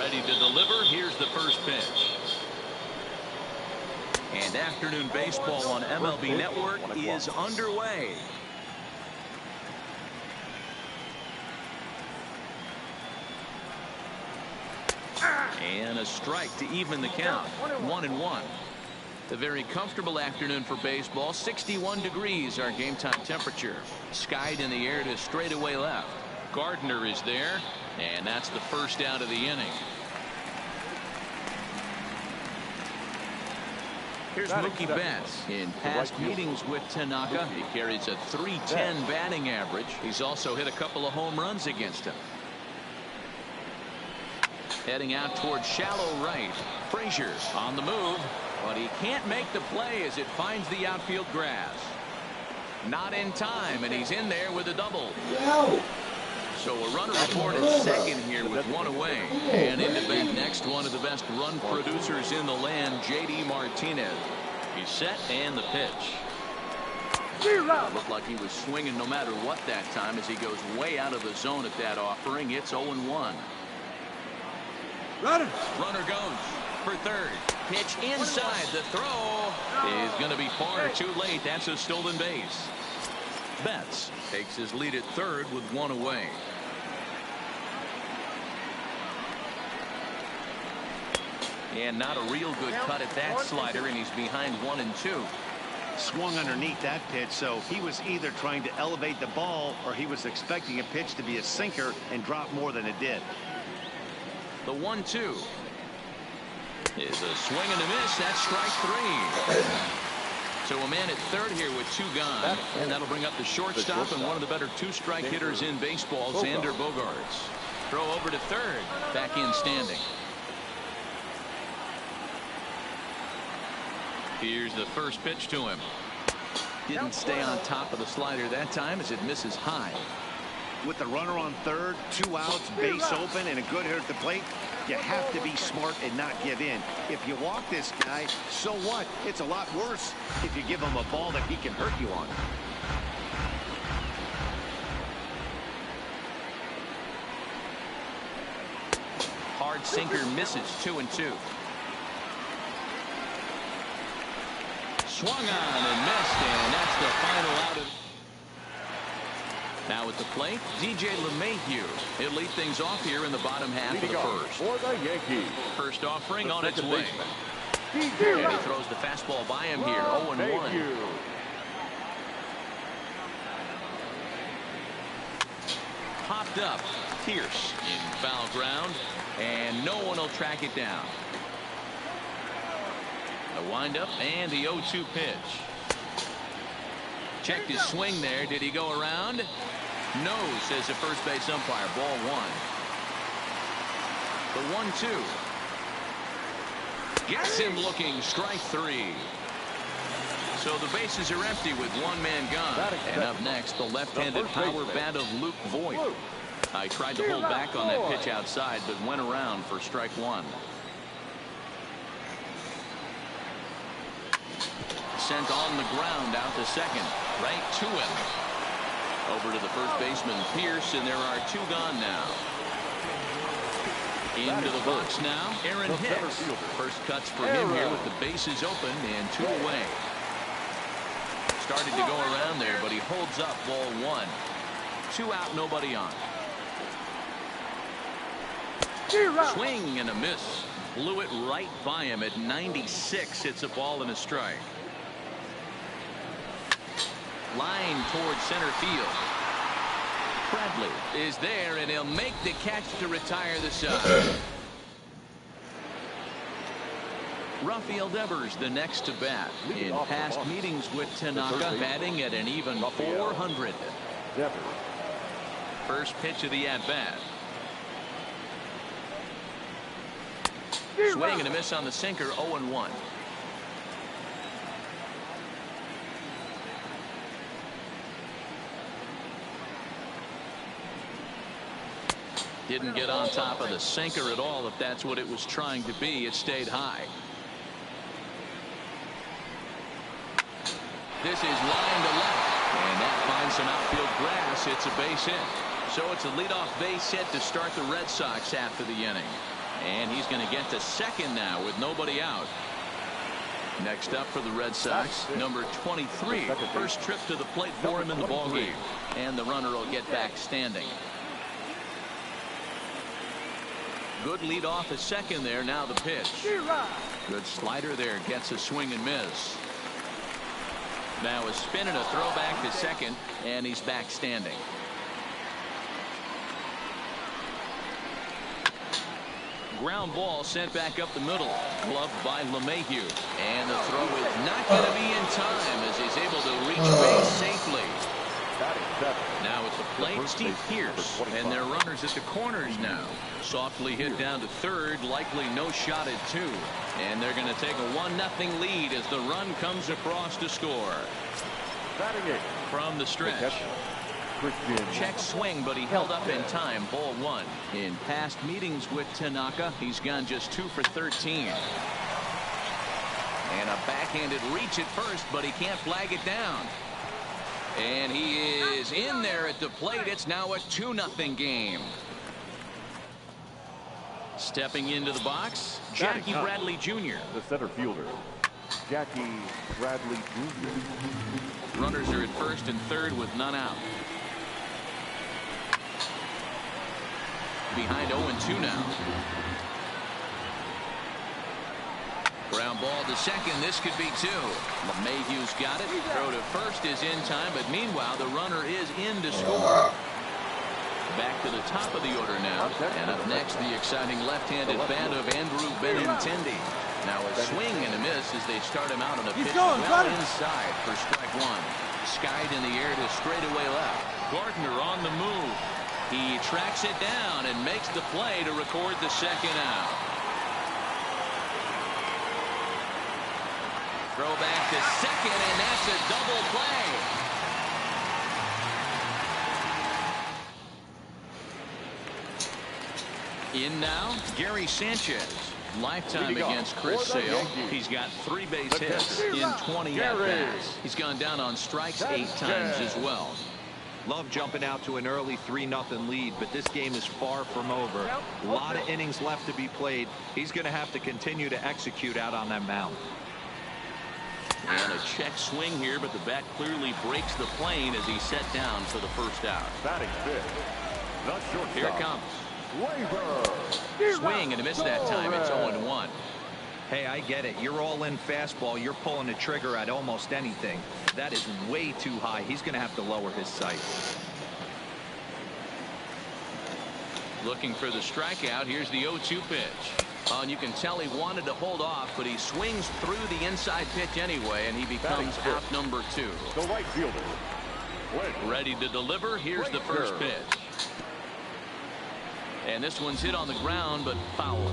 Ready to deliver. Here's the first pitch. And afternoon baseball on MLB Network is underway. And a strike to even the count. 1-1. A very comfortable afternoon for baseball. 61 degrees our game time temperature. Skied in the air to straightaway left. Gardner is there, and that's the first out of the inning. Here's Mookie Betts. In past meetings with Tanaka, he carries a .310 batting average. He's also hit a couple of home runs against him. Heading out towards shallow right. Frazier on the move, but he can't make the play as it finds the outfield grass. Not in time, and he's in there with a double. So a runner reported second here with one away. And into bat next, one of the best run producers in the land, J.D. Martinez. He's set, and the pitch. Looked like he was swinging no matter what that time as he goes way out of the zone at that offering. It's 0-1. Runner goes for third. Pitch inside. The throw is going to be far too late. That's a stolen base. Betts takes his lead at third with one away. And not a real good cut at that slider, and he's behind 1-2. Swung underneath that pitch, so he was either trying to elevate the ball or he was expecting a pitch to be a sinker and drop more than it did. The 1-2 is a swing and a miss. That's strike 3. So a man at third here with two gone, and that'll bring up the shortstop and one of the better two-strike hitters in baseball, Xander Bogaerts. Throw over to third, back in standing. Here's the first pitch to him. Didn't stay on top of the slider that time as it misses high. With the runner on third, 2 outs, base open, and a good hitter at the plate, you have to be smart and not give in. If you walk this guy, so what? It's a lot worse if you give him a ball that he can hurt you on. Hard sinker misses. 2-2. Swung on and missed, and that's the final out of. Now at the plate, DJ LeMahieu. He'll lead things off here in the bottom half of the first. For the Yankees. First offering on its way. And he throws the fastball by him here. 0-1. Popped up. Pierce in foul ground, and no one will track it down. A windup and the 0-2 pitch. Checked his swing there. Did he go around? No, says the first base umpire. Ball 1. The 1-2. Gets him looking. Strike 3. So the bases are empty with one man gone. And up next, the left-handed power bat of Luke Voigt. I tried to hold back on that pitch outside, but went around for strike 1. Sent on the ground out to second. Right to him. Over to the first baseman, Pierce, and there are 2 gone now. Into the box now, Aaron Hicks. First cuts for him here with the bases open and 2 away. Started to go around there, but he holds up. Ball 1. 2 out, nobody on. Swing and a miss. Blew it right by him at 96. It's a ball and a strike. Line towards center field. Bradley is there, and he'll make the catch to retire the side. Rafael Devers the next to bat. In past meetings with Tanaka, batting at an even 400. First pitch of the at-bat. Swing and a miss on the sinker. 0-1. Didn't get on top of the sinker at all. If that's what it was trying to be, it stayed high. This is line to left, and that finds some outfield grass. It's a base hit. So it's a leadoff base hit to start the Red Sox after the inning. And he's going to get to second now with nobody out. Next up for the Red Sox, number 23. First trip to the plate for him in the ballgame. And the runner will get back standing. Good lead off at second there. Now the pitch. Good slider there. Gets a swing and miss. Now a spin and a throw back to second. And he's back standing. Ground ball sent back up the middle. Gloved by LeMahieu. And the throw is not going to be in time as he's able to reach base safely. Now at the plate, Steve Pierce. And their runners at the corners now. Softly hit down to third. Likely no shot at two. And they're going to take a 1-0 lead as the run comes across to score. From the stretch. Check swing, but he held up in time. Ball one. In past meetings with Tanaka, he's gone just 2 for 13. And a backhanded reach at first, but he can't flag it down. And he is in there at the plate. It's now a 2-0 game. Stepping into the box, Jackie Bradley Jr. The center fielder, Jackie Bradley Jr. Runners are at first and third with none out. Behind 0-2 now. Ground ball to second. This could be two. LeMahieu's got it. Throw to first is in time, but meanwhile the runner is in to score. Back to the top of the order now. And up next, the exciting left-handed bat of Andrew Benintendi. Now a swing and a miss as they start him out on a pitch well inside for strike one. Skied in the air to straightaway left. Gardner on the move. He tracks it down and makes the play to record the second out. Throw back to second, and that's a double play. In now, Gary Sanchez. Lifetime against Chris Sale. He's got 3 base hits in 20 at-bats. He's gone down on strikes 8 times as well. Love jumping out to an early 3-0 lead, but this game is far from over. A lot of innings left to be played. He's going to have to continue to execute out on that mound. And a check swing here, but the bat clearly breaks the plane as he's set down for the first out. Batting fifth, the shortstop. Here it comes. Swing and a miss that time. It's 0-1. Hey, I get it. You're all in fastball. You're pulling the trigger at almost anything. That is way too high. He's going to have to lower his sights. Looking for the strikeout. Here's the 0-2 pitch. And you can tell he wanted to hold off, but he swings through the inside pitch anyway, and he becomes out number 2. The right fielder. Ready to deliver. Here's the first pitch. And this one's hit on the ground, but foul.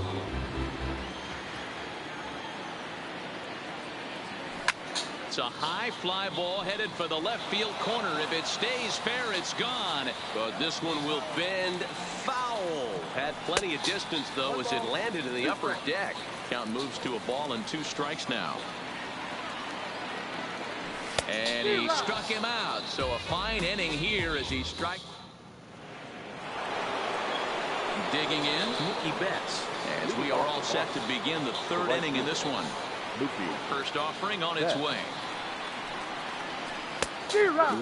It's a high fly ball headed for the left field corner. If it stays fair, it's gone. But this one will bend foul. Had plenty of distance, though, as it landed in the upper deck. Count moves to a ball and 2 strikes now. And he struck him out. So a fine inning here as he strikes. Digging in, Mookie Betts, as we are all set to begin the 3rd inning in this one. First offering on its way.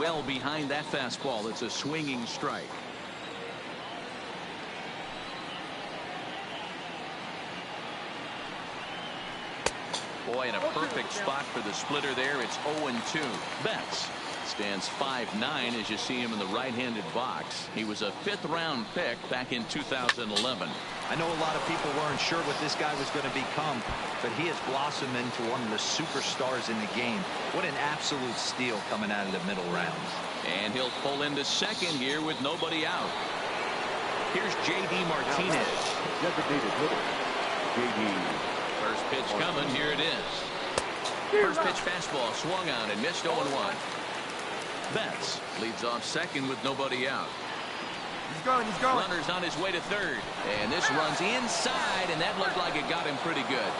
Well behind that fastball. It's a swinging strike. Boy, in a perfect spot for the splitter there. It's 0-2. Betts stands 5'9" as you see him in the right-handed box. He was a 5th-round pick back in 2011. I know a lot of people weren't sure what this guy was going to become, but he has blossomed into one of the superstars in the game. What an absolute steal coming out of the middle rounds. And he'll pull into second here with nobody out. Here's J.D. Martinez. First pitch coming. Here it is. First pitch fastball swung on and missed 0-1. Betts leads off second with nobody out. He's going. Runner's on his way to third. And this runs inside, and that looked like it got him pretty good.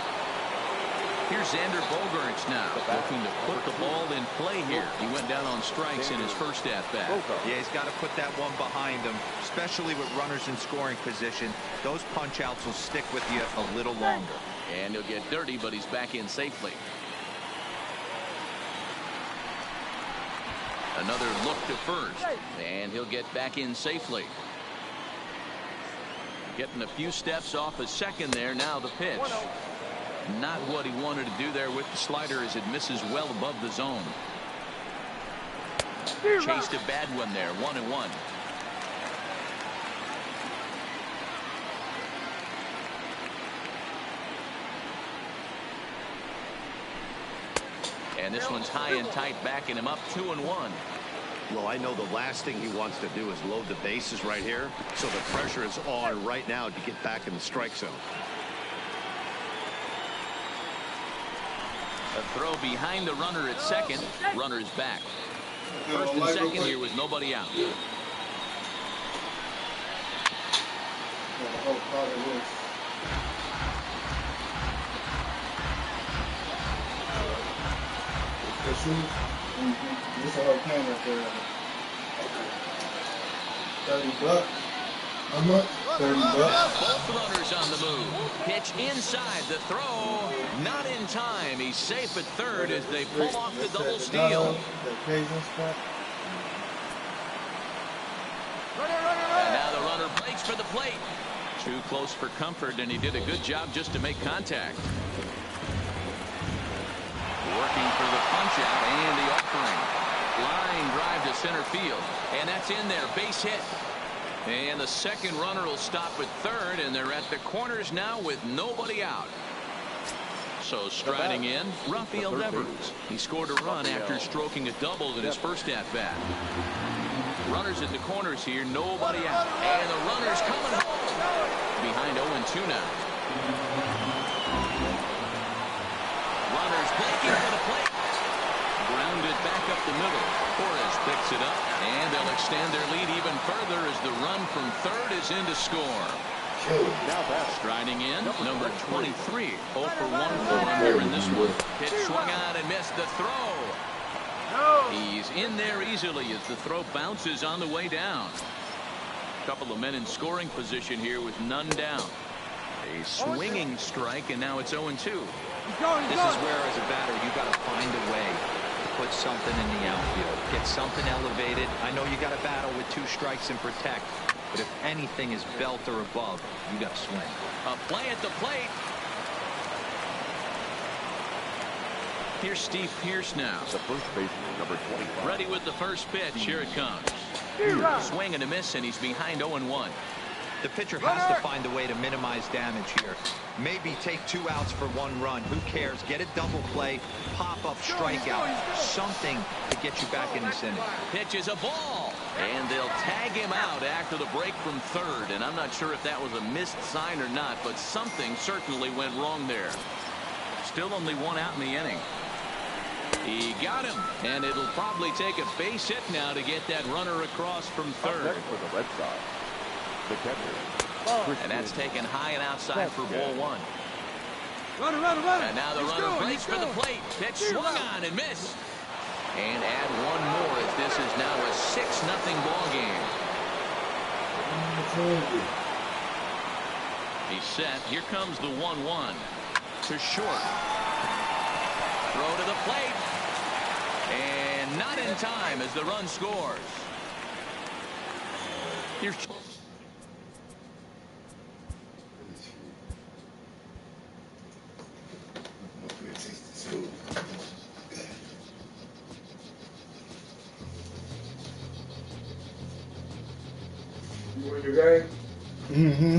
Here's Xander Bogaerts now, looking to put the ball in play here. He went down on strikes in his first at-bat. Yeah, he's got to put that one behind him, especially with runners in scoring position. Those punch-outs will stick with you a little longer. And he'll get dirty, but he's back in safely. Another look to first, and he'll get back in safely. Getting a few steps off a second there. Now the pitch. Not what he wanted to do there with the slider, as it misses well above the zone. Chased a bad one there. 1-1. And this one's high and tight, backing him up. 2-1. Well, I know the last thing he wants to do is load the bases right here, so the pressure is on right now to get back in the strike zone. A throw behind the runner at second. Runner's back. First and second here with nobody out. This whole can right there. $30. How much? $30. Both runners on the move. Pitch inside. The throw not in time. He's safe at third as they pull off the double steal. And now the runner breaks for the plate. Too close for comfort, and he did a good job just to make contact. Working for the punch out and the offering. Line drive to center field, and that's in there. Base hit. And the second runner will stop at third, and they're at the corners now with nobody out. So striding in, Rafael Devers. He scored a run after stroking a double in his first at-bat. Runners at the corners here, nobody out. And the runner's coming home. Behind 0-2 now. Runners breaking for the plate. Grounded back up the middle. Torres picks it up, and they'll extend their lead even further as the run from third is in to score. Striding in, number 23. 0 for 1 for him here in this one. Pitch swung on and missed the throw. He's in there easily as the throw bounces on the way down. A couple of men in scoring position here with none down. A swinging strike, and now it's 0-2. This is where, as a batter, you got to find a way to put something in the outfield. Get something elevated. I know you got to battle with 2 strikes and protect, but if anything is belt or above, you got to swing. A play at the plate. Here's Steve Pearce now. The first baseman, number 25. Ready with the first pitch. Here it comes. Swing and a miss, and he's behind 0-1. The pitcher has to find a way to minimize damage here. Maybe take 2 outs for 1 run. Who cares? Get a double play, pop up, strikeout. Something to get you back in this inning. Pitch is a ball, and they'll tag him out after the break from third. And I'm not sure if that was a missed sign or not, but something certainly went wrong there. Still only 1 out in the inning. He got him, and it'll probably take a base hit now to get that runner across from third. Next for the Red Sox, the catcher. And that's taken high and outside for ball 1. Runner. And now the runner breaks for the plate. Pitch swung on and missed. And add 1 more as this is now a 6-0 ball game. He's set. Here comes the 1-1 to short. Throw to the plate. And not in time as the run scores. Here's You win your game? Mm-hmm.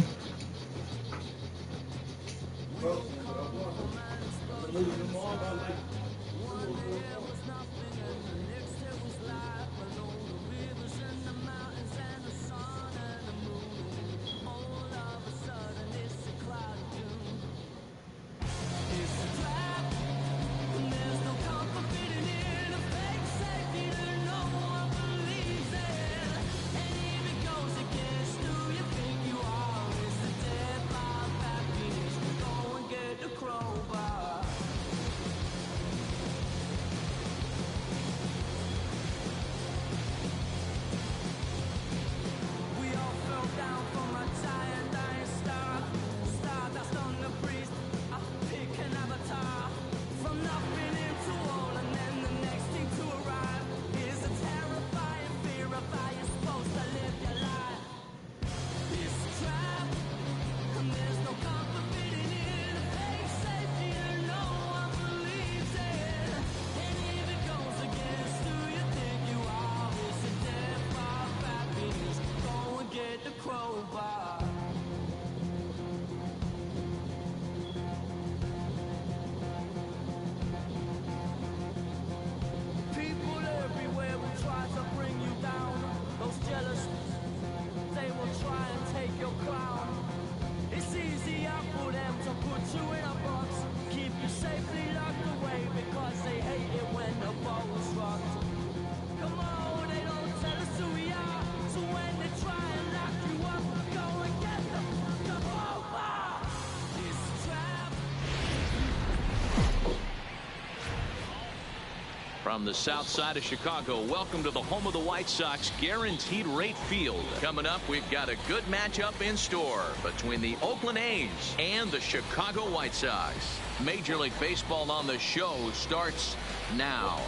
From the south side of Chicago, welcome to the home of the White Sox, Guaranteed Rate Field. Coming up, we've got a good matchup in store between the Oakland A's and the Chicago White Sox. Major League Baseball on the show starts now.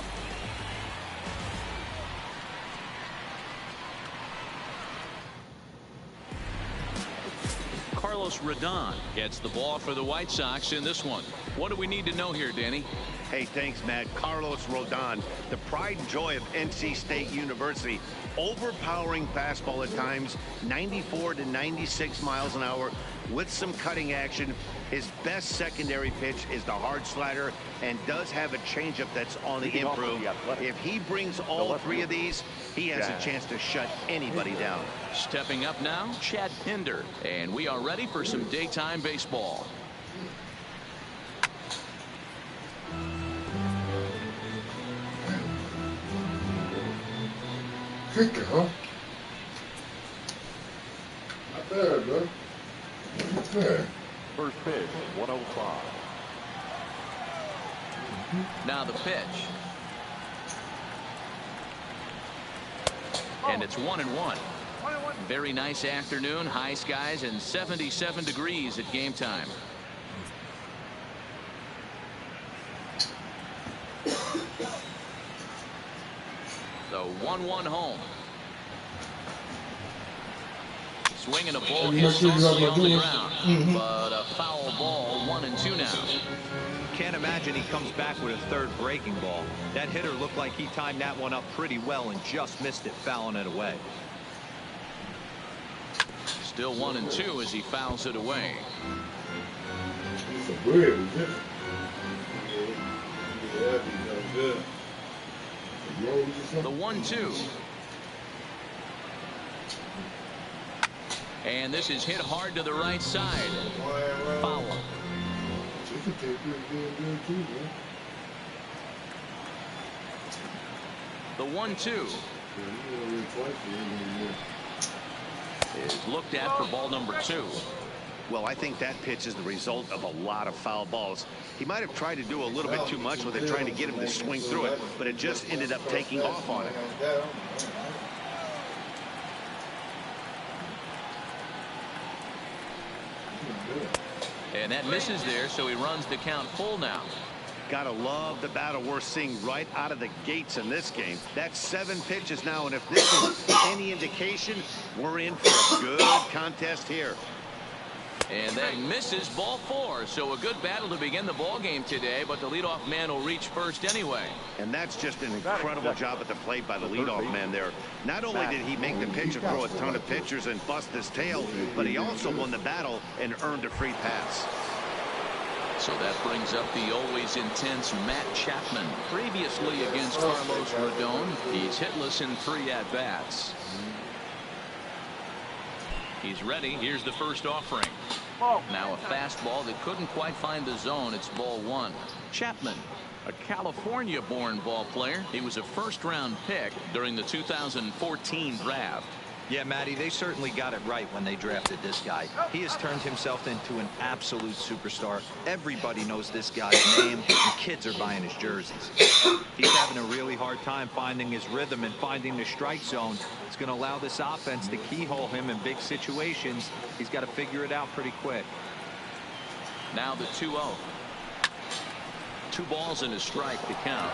Carlos Rodon gets the ball for the White Sox in this one. What do we need to know here, Danny? Hey, thanks, Matt. Carlos Rodon, the pride and joy of NC State University. Overpowering fastball at times, 94 to 96 miles an hour with some cutting action. His best secondary pitch is the hard slider and does have a changeup that's on the improve. If he brings all three of these, he has a chance to shut anybody down. Stepping up now, Chad Pinder. And we are ready for some daytime baseball. Kicker, huh? Not bad, bro. Not bad. First pitch, 105. Now the pitch. And it's 1-1. Very nice afternoon, high skies and 77 degrees at game time. The 1-1 home. Swinging a ball hit softly on the ground, but a foul ball, 1-2 now. Can't imagine he comes back with a third breaking ball. That hitter looked like he timed that one up pretty well and just missed it, fouling it away. Still 1-2 as he fouls it away. The 1-2. And this is hit hard to the right side. Foul. The 1-2 is looked at for ball number 2. Well, I think that pitch is the result of a lot of foul balls. He might have tried to do a little bit too much with it, trying to get him to swing through it, but it just ended up taking off on him. And that misses there, so he runs the count full now. Gotta love the battle we're seeing right out of the gates in this game. That's 7 pitches now, and if this is any indication, we're in for a good contest here. And that misses, ball 4. So a good battle to begin the ball game today, but the leadoff man will reach first anyway. And that's just an incredible job at the plate by the leadoff man there. Not only did he make the pitch and throw a ton of pitchers and bust his tail, but he also won the battle and earned a free pass. So that brings up the always intense Matt Chapman. Previously against Carlos Rodon, he's hitless in 3 at-bats. He's ready. Here's the first offering. Now a fastball that couldn't quite find the zone. It's ball 1. Chapman, a California-born ball player. He was a first-round pick during the 2014 draft. Yeah, Matty, they certainly got it right when they drafted this guy. He has turned himself into an absolute superstar. Everybody knows this guy's name, and kids are buying his jerseys. He's having a really hard time finding his rhythm and finding the strike zone. It's going to allow this offense to keyhole him in big situations. He's got to figure it out pretty quick. Now the 2-0. 2 balls and a strike to count.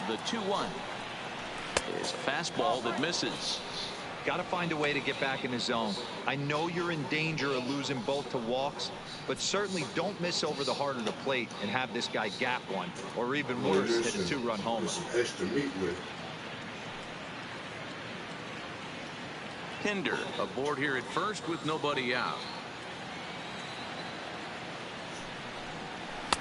The 2-1 is a fastball that misses. Got to find a way to get back in the zone. I know you're in danger of losing both to walks, but certainly don't miss over the heart of the plate and have this guy gap one, or even worse, hit a 2-run homer. Pinder aboard here at first with nobody out.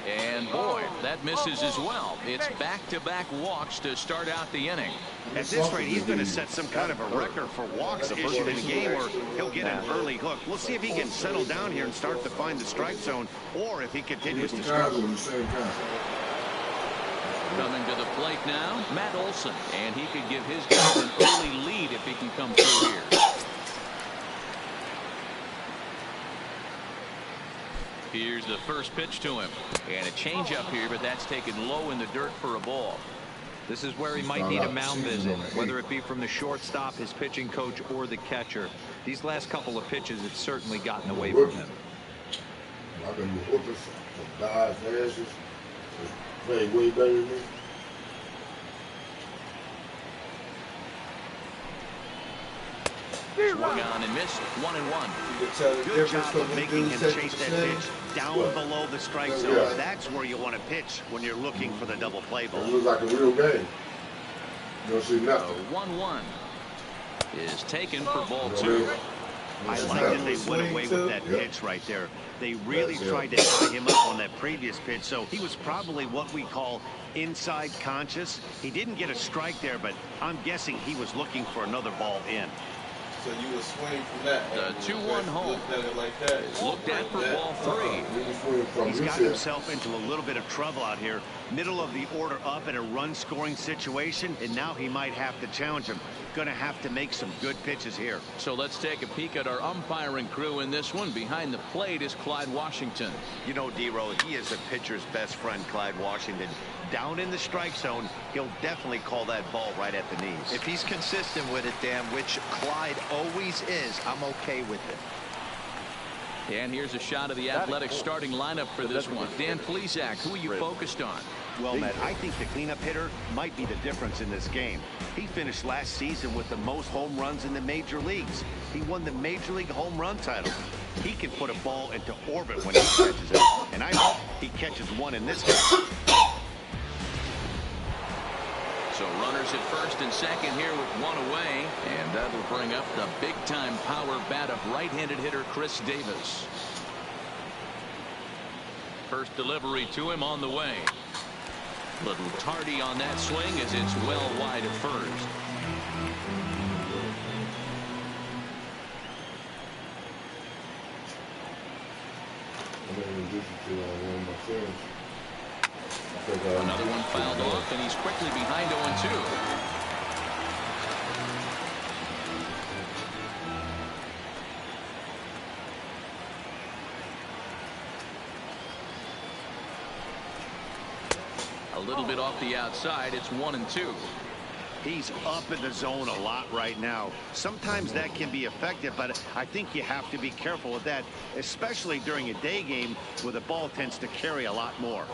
And boy, that misses as well. It's back-to-back walks to start out the inning. At this rate, he's going to set some kind of a record for walks issued in a game where he'll get an early hook. We'll see if he can settle down here and start to find the strike zone, or if he continues to struggle. Coming to the plate now, Matt Olson, and he could give his guys an early lead if he can come through here. Here's the first pitch to him. And a changeup here, but that's taken low in the dirt for a ball. This is where he might need a mound visit, whether it be from the shortstop, his pitching coach, or the catcher. These last couple of pitches have certainly gotten away from him. I can be whooping some guys' asses. Play way better than me. Swung on and missed. 1-1. Good job of making him chase that pitch down below the strike zone. That's where you want to pitch when you're looking for the double play ball. It looks like a real game. You don't see nothing. 1-1 is taken for ball 2. I like that they went away with that pitch right there. They really tried to tie him up on that previous pitch, so he was probably what we call inside conscious. He didn't get a strike there, but I'm guessing he was looking for another ball in. So you would swing from that. The 2-1 home. Looked at it like that. Looked at for ball 3. He's got himself into a little bit of trouble out here. Middle of the order up in a run-scoring situation, and now he might have to challenge him. Going to have to make some good pitches here. So let's take a peek at our umpiring crew in this one. Behind the plate is Clyde Washington. You know, D-Row, he is a pitcher's best friend, Clyde Washington. Down in the strike zone, he'll definitely call that ball right at the knees. If he's consistent with it, Dan, which Clyde always is, I'm okay with it. And here's a shot of the Athletics starting lineup for this one. Dan Plesac, who are you focused on? Well, Matt, I think the cleanup hitter might be the difference in this game. He finished last season with the most home runs in the major leagues. He won the Major League home run title. He can put a ball into orbit when he catches it. And I hope he catches one in this game. So runners at first and second here with one away. And that'll bring up the big-time power bat of right-handed hitter Chris Davis. First delivery to him on the way. Little tardy on that swing as it's well wide at first. Another one fouled off, and he's quickly behind 0-2. A little bit off the outside. It's 1-2. He's up in the zone a lot right now. Sometimes that can be effective, but I think you have to be careful with that, especially during a day game where the ball tends to carry a lot more.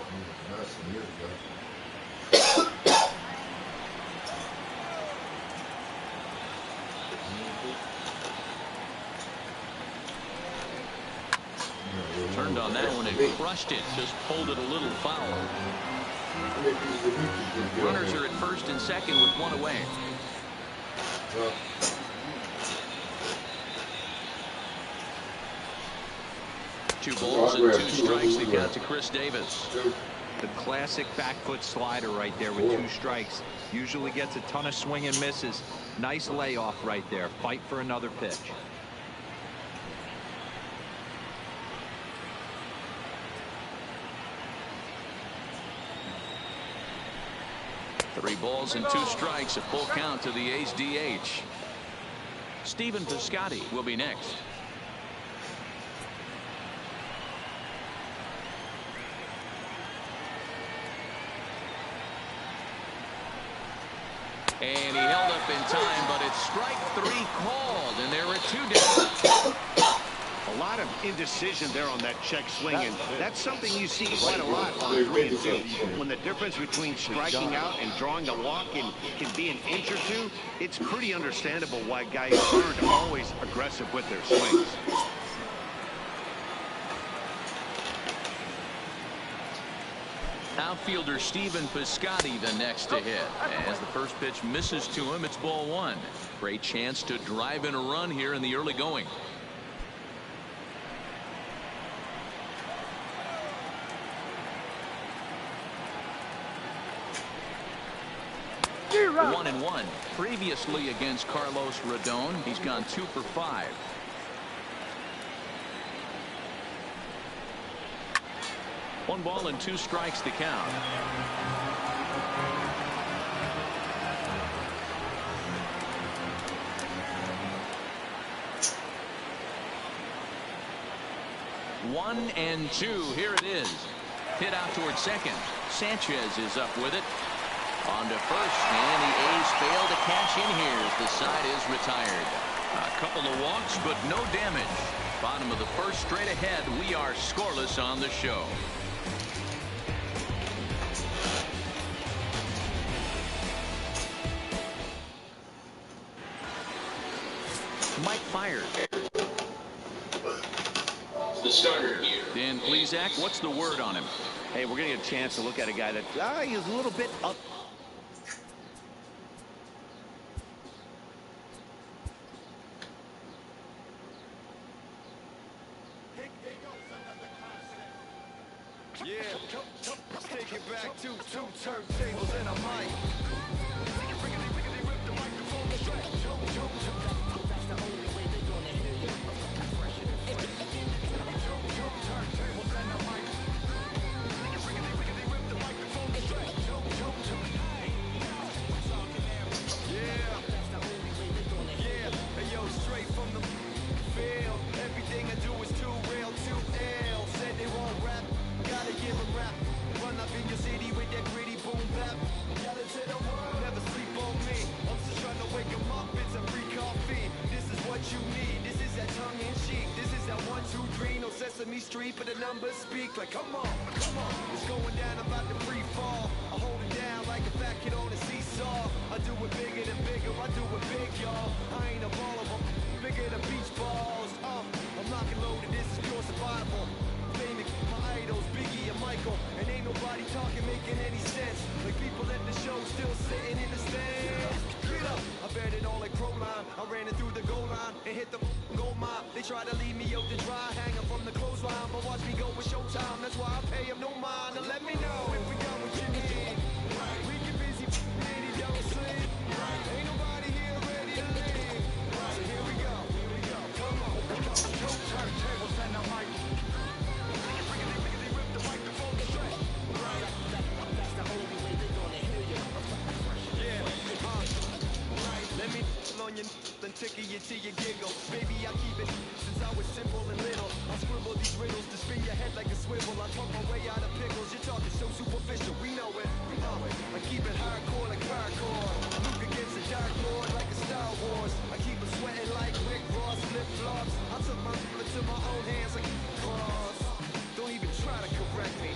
Turned on that one and crushed it. Just pulled it a little foul. Runners are at first and second with one away. Two balls and 2 strikes to count to Chris Davis. The classic back foot slider right there with 2 strikes. Usually gets a ton of swing and misses. Nice layoff right there. Fight for another pitch. Three balls and 2 strikes, a full count to the A's DH. Stephen Piscotty will be next. And he held up in time, but it's strike 3 called, and there are 2 down. A lot of indecision there on that check swing, and that's something you see quite a lot on 3 and 2. When the difference between striking out and drawing a walk can be an inch or 2, it's pretty understandable why guys aren't always aggressive with their swings. Outfielder Stephen Piscotty the next to hit. As the first pitch misses to him, it's ball 1. Great chance to drive in a run here in the early going. One and 1. Previously against Carlos Rodon, he's gone 2 for 5. One ball and 2 strikes to count. 1-2. Here it is. Hit out towards second. Sanchez is up with it. On to first, and the A's fail to cash in here as the side is retired. A couple of walks, but no damage. Bottom of the first, straight ahead. We are scoreless on the show. Mike fired. The starter here. Dan Plesac, what's the word on him? Hey, we're going to get a chance to look at a guy that he's a little bit up. Yeah, take it back to two turntables and a mic. Street, but the numbers speak like, come on, it's going down about the free fall. I hold it down like a fat kid on a seesaw. I do it bigger than bigger, I do it big, y'all. I ain't a baller, but bigger than beach balls. I'm locking loaded, this is pure survival. Famous, my idols, Biggie and Michael, and ain't nobody talking making any sense. Like people at the show still sitting in the stands. Get up, I bet it all like Proline. I ran it through the goal line and hit the goal mine. They try to leave me out to dry, hanging from the clothesline, but watch me go with showtime. That's why I pay them no mind. Now let me know if we got what you need. We get busy, and he don't sleep. Ain't nobody here ready to leave. So here we go. Come on. Turntables and a mic. Rip the microphone straight. That's the only way they're gonna hear you. Yeah. Let me on your and tickle you till you giggle. Baby, I keep it since I was simple and little. I scribble these riddles to spin your head like a swivel. I talk my way out of pickles. You're talking so superficial. We know it. I keep it hardcore like hardcore. Luke against the Dark Lord like a Star Wars. I keep it sweating like Rick Ross flip-flops. I took my into my own hands like cross. Don't even try to correct me.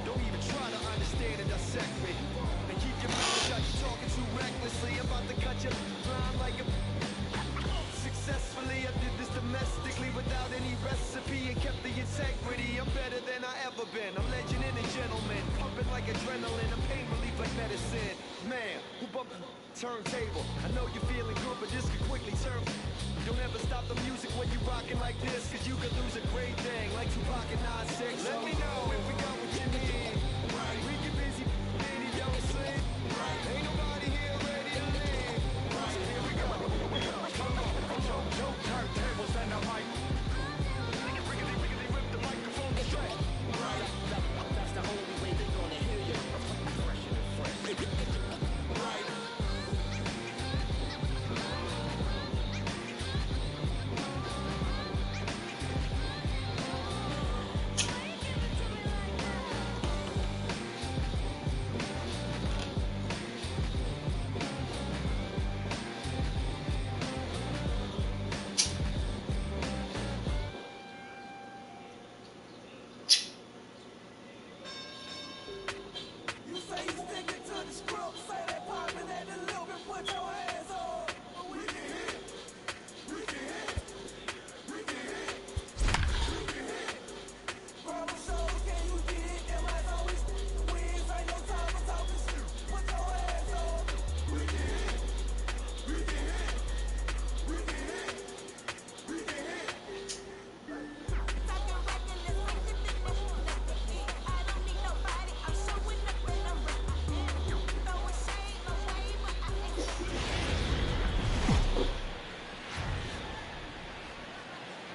Don't even try to understand and dissect me. And keep your mouth shut. You're talking too recklessly. I'm about to cut you blind like a... Successfully, I did this domestically without any recipe and kept the integrity. I'm better than I ever been. I'm legend and a gentleman, pumping like adrenaline. I'm pain relief like medicine. Man, who bumped the turntable? I know you're feeling good, but this could quickly turn. Don't ever stop the music when you rocking like this, cause you could lose a great thing like Tupac and 9-6. Let me know if we got what you need. We get busy, and he don't sleep. Ain't nobody here ready to leave. So here we go. Come on. Turntables and a mic. Rip the microphone straight. That's the only way they're gonna hear you. Fresh and fresh. Right.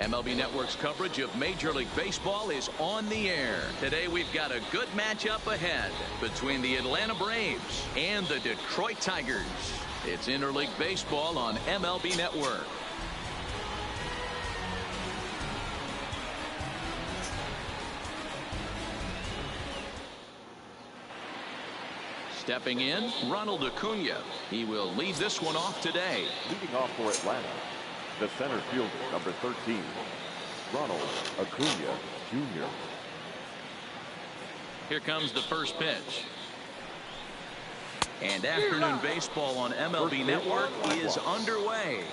MLB Network's coverage of Major League Baseball is on the air. Today we've got a good matchup ahead between the Atlanta Braves and the Detroit Tigers. It's Interleague Baseball on MLB Network. Stepping in, Ronald Acuna. He will lead this one off today. Leading off for Atlanta, the center fielder, number 13, Ronald Acuna Jr. Here comes the first pitch. And afternoon baseball on MLB Network is underway.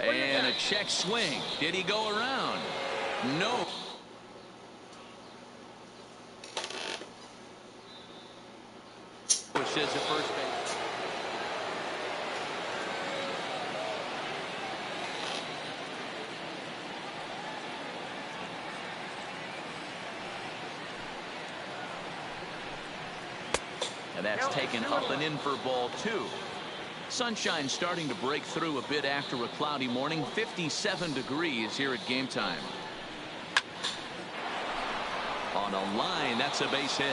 And a check swing. Did he go around? No. Pushes at first base. And that's taken up and in for ball 2. Sunshine starting to break through a bit after a cloudy morning. 57 degrees here at game time. On a line, that's a base hit.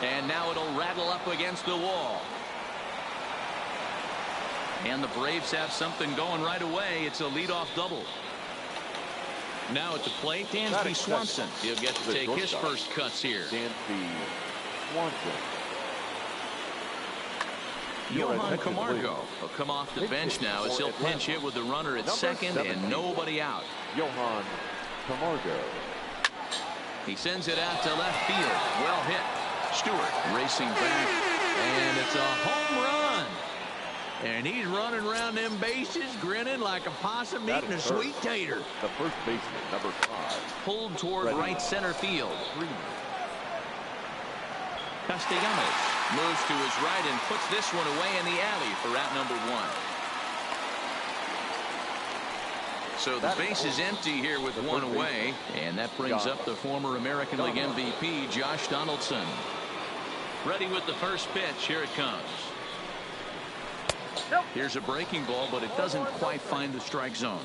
And now it'll rattle up against the wall. And the Braves have something going right away. It's a leadoff double. Now at the plate, Dansby Swanson. He'll get to take his first cuts here. Dansby Swanson. Johan Camargo will come off the bench now as he'll pinch hit with the runner at second and nobody out. Johan Camargo. He sends it out to left field. Well hit. Stewart racing back. And it's a home run. And he's running around them bases grinning like a possum eating a sweet tater. The first baseman, number 5. Pulled toward right center field. Castellanos moves to his right and puts this one away in the alley for out number 1. So the base is empty here with one away, and that brings up the former American League MVP Josh Donaldson. Ready with the first pitch. Here it comes. Here's a breaking ball, but it doesn't quite find the strike zone.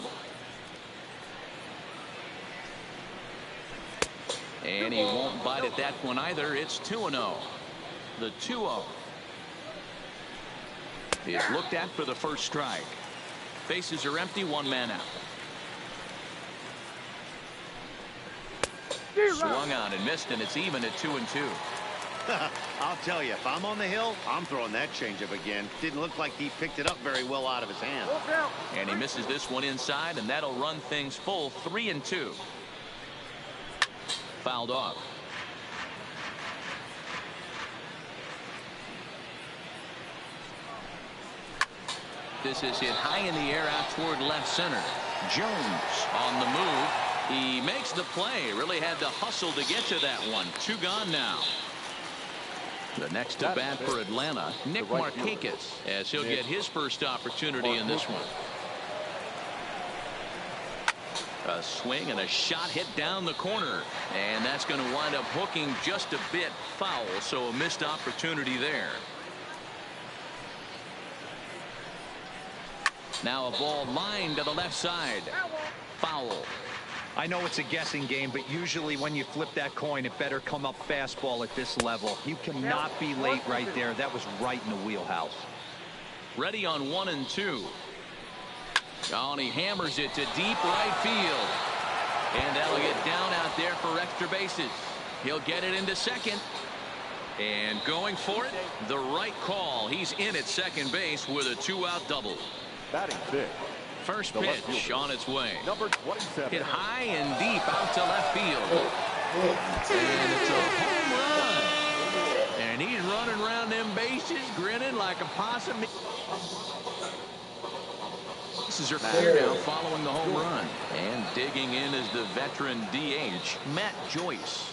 And he won't bite at that one either. It's 2-0. The 2-0 is looked at for the first strike. Bases are empty, one man out. Swung on and missed, and it's even at 2-2. I'll tell you, if I'm on the hill, I'm throwing that changeup again. Didn't look like he picked it up very well out of his hand. And he misses this one inside, and that'll run things full 3-2. Fouled off. This is hit high in the air out toward left center. Jones on the move. He makes the play. Really had to hustle to get to that one. 2 gone now. The next to bat for Atlanta, Nick Markakis, as he'll get his first opportunity in this one. A swing and a shot hit down the corner, and that's going to wind up hooking just a bit foul, so a missed opportunity there. Now a ball lined to the left side. Foul. I know it's a guessing game, but usually when you flip that coin, it better come up fastball at this level. You cannot be late right there. That was right in the wheelhouse. Ready on 1-2. Oh, and he hammers it to deep right field. And that'll get down out there for extra bases. He'll get it into second. And going for it, the right call. He's in at second base with a 2-out double. Batting fifth. First pitch on its way. Number 27. Hit high and deep out to left field. And it's a home run. And he's running around them bases grinning like a possum. Bases are clear now following the home run. And digging in is the veteran DH, Matt Joyce.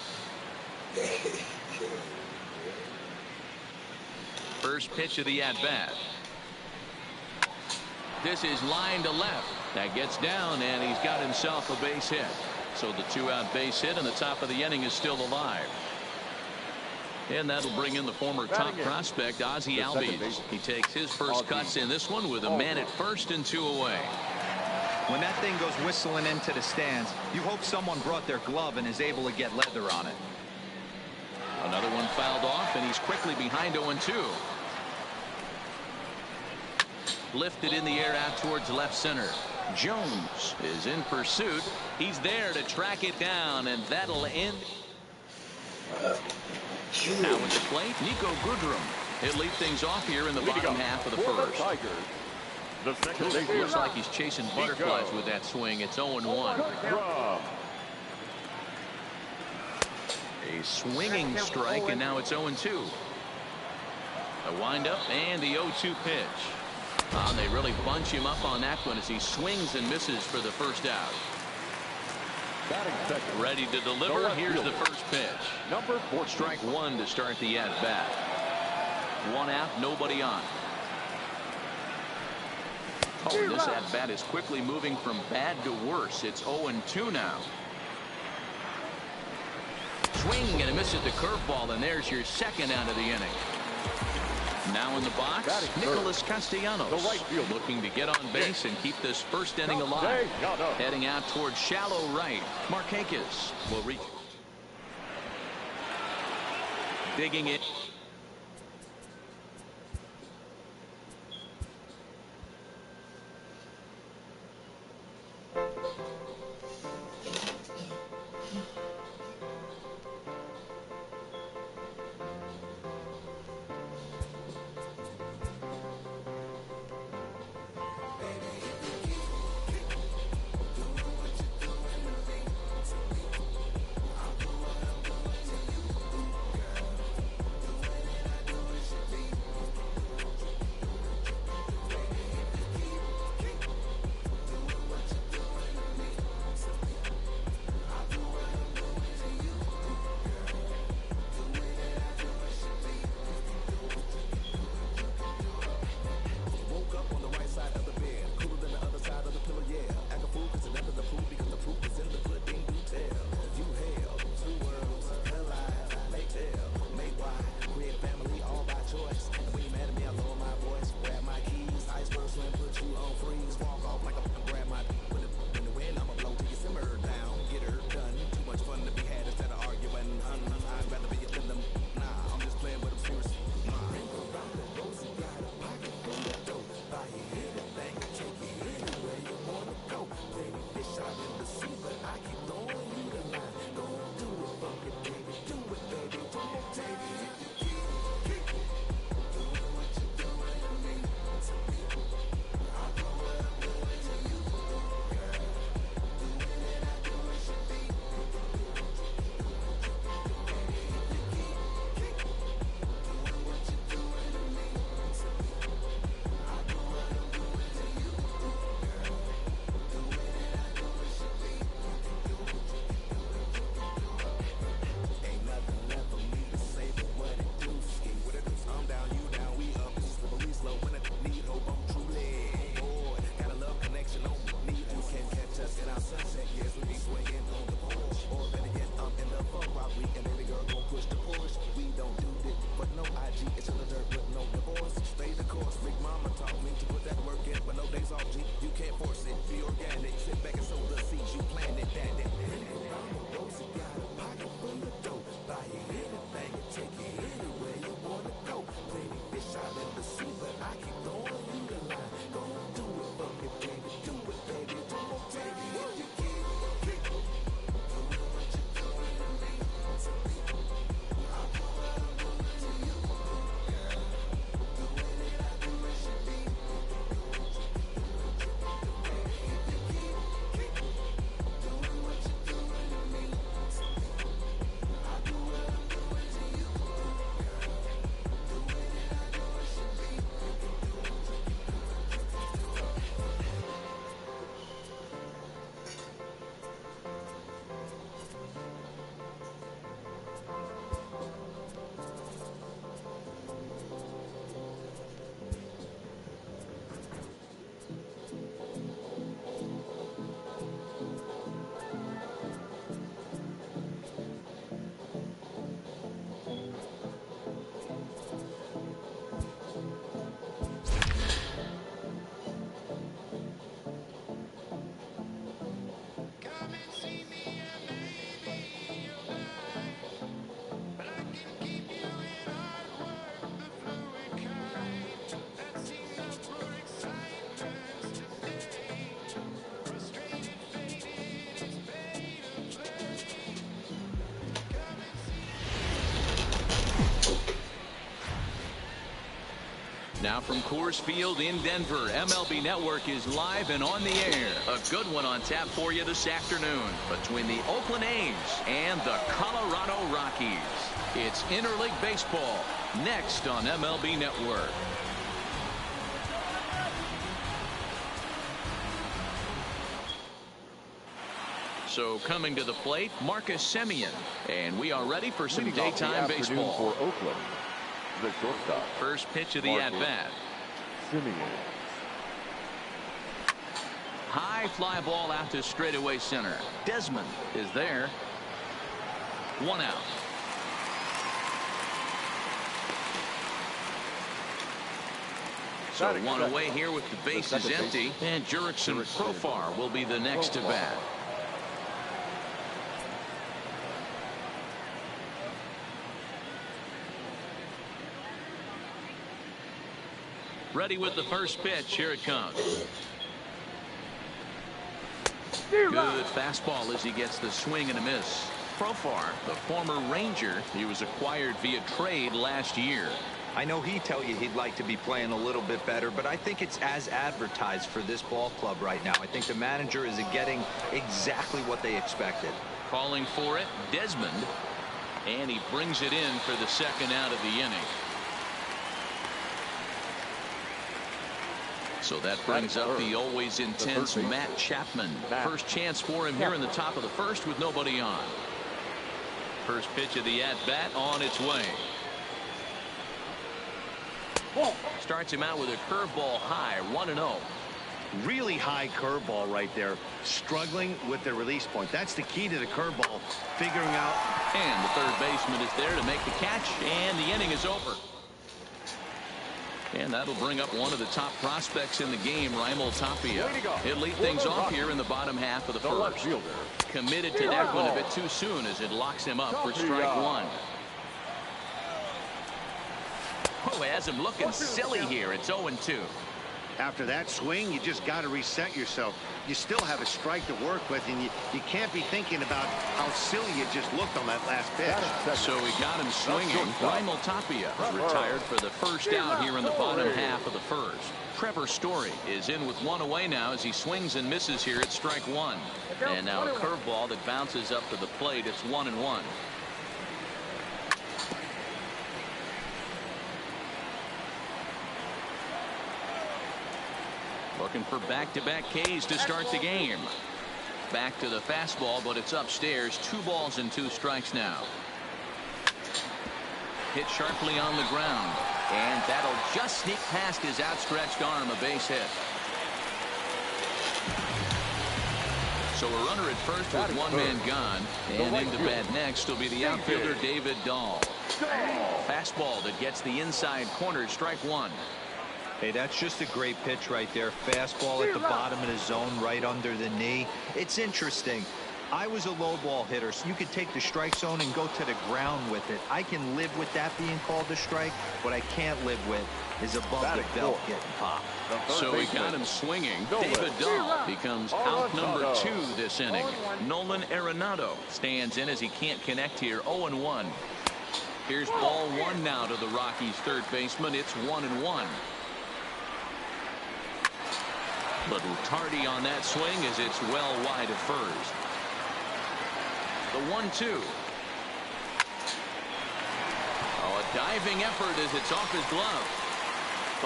First pitch of the at-bat. This is line to left. That gets down, and he's got himself a base hit. So the 2-out base hit, and the top of the inning is still alive. And that'll bring in the former top prospect, Ozzie Albies. He takes his first cuts in this one with a man at first and 2 away. When that thing goes whistling into the stands, you hope someone brought their glove and is able to get leather on it. Another one fouled off, and he's quickly behind 0-2. Lifted in the air out towards left center. Jones is in pursuit. He's there to track it down, and that'll end. Now at the plate, Nico Goodrum. He'll lead things off here in the bottom half of the first. The second Ooh, looks like he's chasing butterflies with that swing. It's 0-1. A swinging strike, and now it's 0-2. A windup and the 0-2 pitch. They really bunch him up on that one as he swings and misses for the first out. Ready to deliver. Here's the first pitch. Number 4, strike one to start the at bat. One out, nobody on. Oh, this at bat is quickly moving from bad to worse. It's 0-2 now. Swing and a miss at the curveball, and there's your second out of the inning. Now in the box, Nicholas Castellanos, the right field, looking to get on base and keep this first inning alive. Heading out towards shallow right. Markakis will reach. Digging it. Now from Coors Field in Denver, MLB Network is live and on the air. A good one on tap for you this afternoon between the Oakland A's and the Colorado Rockies. It's interleague baseball next on MLB Network. So coming to the plate, Marcus Semien, and we are ready for some daytime baseball. For Oakland, the shortstop. First pitch of the at-bat. Semien. High fly ball out to straightaway center. Desmond is there. One out. So one away here with the bases empty, and Jurickson Profar will be the next to bat. Ready with the first pitch. Here it comes. Good fastball as he gets the swing and a miss. Profar, the former Ranger, he was acquired via trade last year. I know he'd tell you he'd like to be playing a little bit better, but I think it's as advertised for this ball club right now. I think the manager is getting exactly what they expected. Calling for it, Desmond, and he brings it in for the second out of the inning. So that brings up the always intense Matt Chapman. First chance for him here in the top of the first with nobody on. First pitch of the at-bat on its way. Starts him out with a curveball high, 1-0. Really high curveball right there. Struggling with the release point. That's the key to the curveball. Figuring out. And the third baseman is there to make the catch, and the inning is over. And that'll bring up one of the top prospects in the game, Raimel Tapia. He'll lead things off here in the bottom half of the first. Committed to that one a bit too soon as it locks him up for strike one. Oh, has him looking silly here. It's 0-2. After that swing, you just got to reset yourself. You still have a strike to work with, and you can't be thinking about how silly you just looked on that last pitch. So we got him swinging. Raimel Tapia retired for the first out here in the bottom half of the first. Trevor Story is in with one away now as he swings and misses here at strike one. And now a curveball that bounces up to the plate. It's 1-1. Looking for back-to-back Ks to start the game. Back to the fastball, but it's upstairs. 2 balls and 2 strikes now. Hit sharply on the ground, and that'll just sneak past his outstretched arm, a base hit. So a runner at first with one man gone, and into bat next will be the outfielder David Dahl. Fastball that gets the inside corner, strike one. Hey, that's just a great pitch right there. Fastball at the bottom of the zone, right under the knee. It's interesting. I was a low ball hitter, so you could take the strike zone and go to the ground with it. I can live with that being called a strike. What I can't live with is above the belt getting popped. So we got him swinging. David Dahl becomes out number 2 this inning. Nolan Arenado stands in as he can't connect here. 0-1. Here's ball 1 now to the Rockies' third baseman. It's 1-1. Little tardy on that swing as it's well wide of first. The 1-2. Oh, a diving effort as it's off his glove.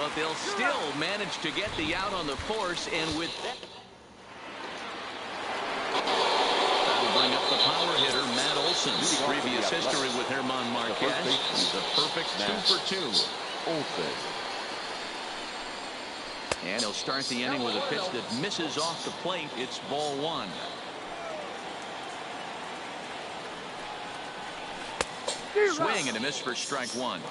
But they'll still manage to get the out on the force, and with that, that'll bring up the power hitter, Matt Olson. Previous history with German Marquez. He's a perfect 2 for 2. Olson. And he'll start the inning with a pitch that misses off the plate. It's ball 1. Swing and a miss for strike 1.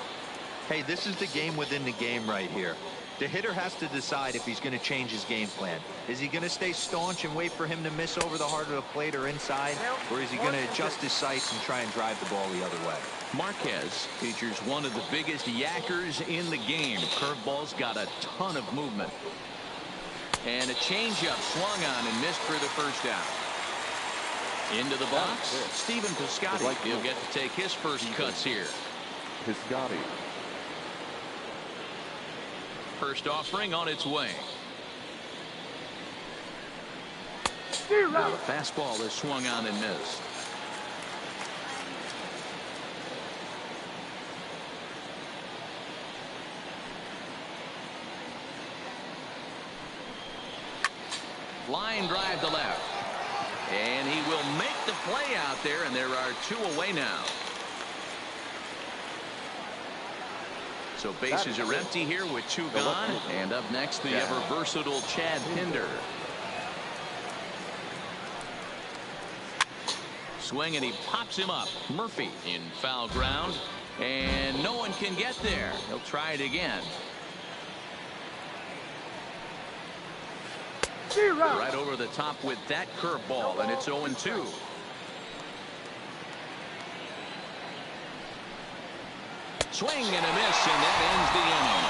Hey, this is the game within the game right here. The hitter has to decide if he's going to change his game plan. Is he going to stay staunch and wait for him to miss over the heart of the plate or inside? Or is he going to adjust his sights and try and drive the ball the other way? Marquez features one of the biggest yackers in the game. Curveball's got a ton of movement. And a changeup swung on and missed for the first out. Into the box, Stephen Piscotty. He'll get to take his first cuts here. Piscotty. First offering on its way. Well, the fastball is swung on and missed. Line drive to left. And he will make the play out there, and there are 2 away now. So bases are empty here with 2 gone. And up next, the ever versatile Chad Pinder. Swing, and he pops him up. Murphy in foul ground, and no one can get there. He'll try it again. Right over the top with that curveball, and it's 0-2. Swing and a miss, and that ends the inning.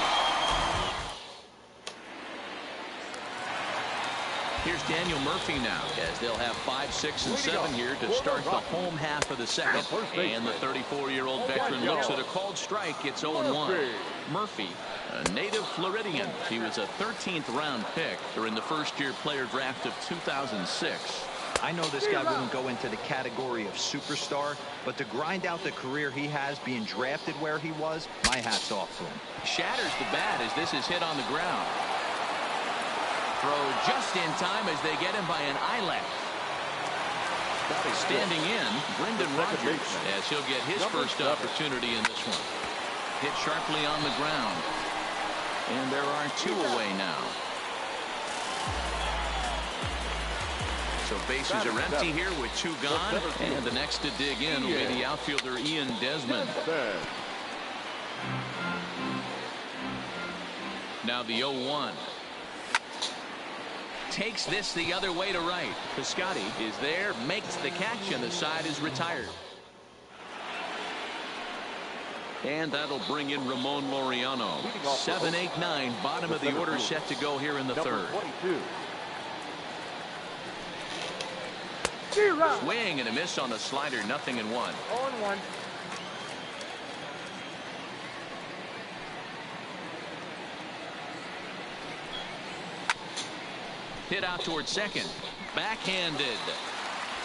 Here's Daniel Murphy now, as they'll have 5, 6, and 7 here to start the home half of the second. And the 34-year-old veteran looks at a called strike. It's 0-1. Murphy, a native Floridian. He was a 13th round pick during the first-year player draft of 2006. I know this guy wouldn't go into the category of superstar, but to grind out the career he has being drafted where he was, my hat's off to him. Shatters the bat as this is hit on the ground. Throw just in time as they get him by an eyelash. Standing in, Brendan Rodgers, as he'll get his first opportunity in this one. Hit sharply on the ground. And there are 2 away now. So bases are empty here with 2 gone. And the next to dig in will be the outfielder Ian Desmond. Now the 0-1. Takes this the other way to right. Piscotty is there, makes the catch, and the side is retired. And that'll bring in Ramon Laureano. 7, 8, 9, bottom of the order set to go here in the third. Swing and a miss on the slider, 0-1. 0-1. Hit out towards second. Backhanded.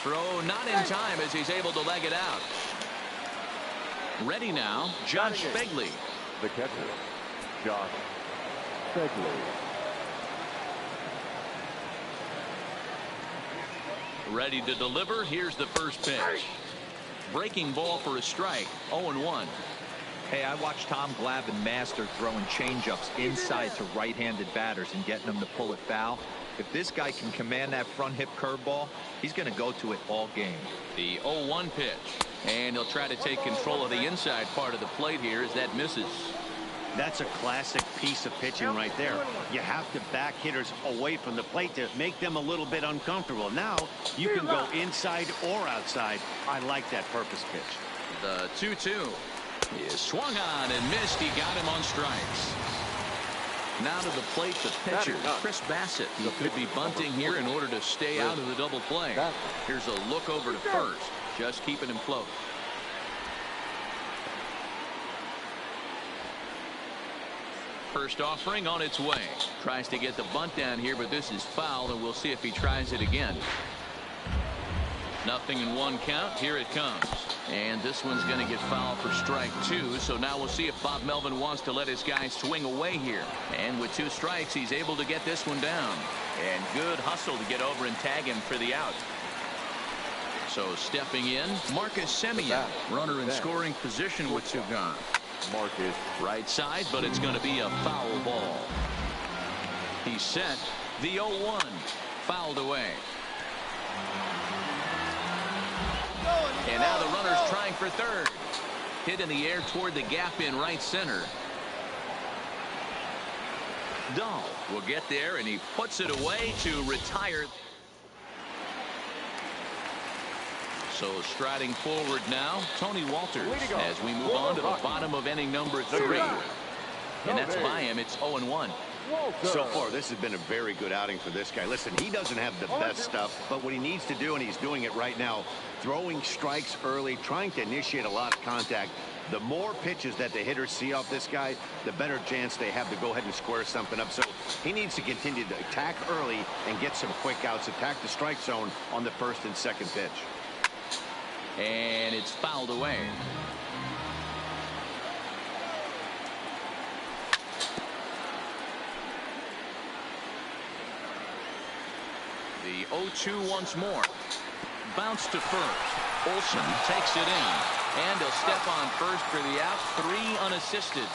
Throw not in time as he's able to leg it out. Ready now, Josh Begley. The catcher, Josh Begley. Ready to deliver. Here's the first pitch. Breaking ball for a strike. 0-1. Hey, I watched Tom Glavine master throwing changeups inside to right-handed batters and getting them to pull it foul. If this guy can command that front hip curveball, he's going to go to it all game. The 0-1 pitch. And he'll try to take control of the inside part of the plate here as that misses. That's a classic piece of pitching right there. You have to back hitters away from the plate to make them a little bit uncomfortable. Now you can go inside or outside. I like that purpose pitch. The 2-2 is swung on and missed. He got him on strikes. Now to the plate, the pitcher, Chris Bassett. He could be bunting here in order to stay out of the double play. Here's a look over to first, just keeping him close. First offering on its way. Tries to get the bunt down here, but this is foul, and we'll see if he tries it again. 0-1 count. Here it comes. And this one's going to get fouled for strike 2. So now we'll see if Bob Melvin wants to let his guy swing away here. And with 2 strikes, he's able to get this one down. And good hustle to get over and tag him for the out. So stepping in, Marcus Semien, runner in scoring position with 2 gone. Marcus. Right side, but it's going to be a foul ball. He's set. The 0-1 fouled away. And now the runner's trying for third. Hit in the air toward the gap in right center. Dahl will get there, and he puts it away to retire. So striding forward now, Tony Walters, as we move on to the bottom of inning number 3. And that's by him. It's 0-1. So far, this has been a very good outing for this guy. Listen, he doesn't have the best stuff, but what he needs to do, and he's doing it right now, throwing strikes early, trying to initiate a lot of contact, The more pitches that the hitters see off this guy, the better chance they have to go ahead and square something up. So he needs to continue to attack early and get some quick outs, attack the strike zone on the first and second pitch. And it's fouled away. The 0-2 once more. Bounce to first. Olsen takes it in. And he'll step on first for the out. 3 unassisted.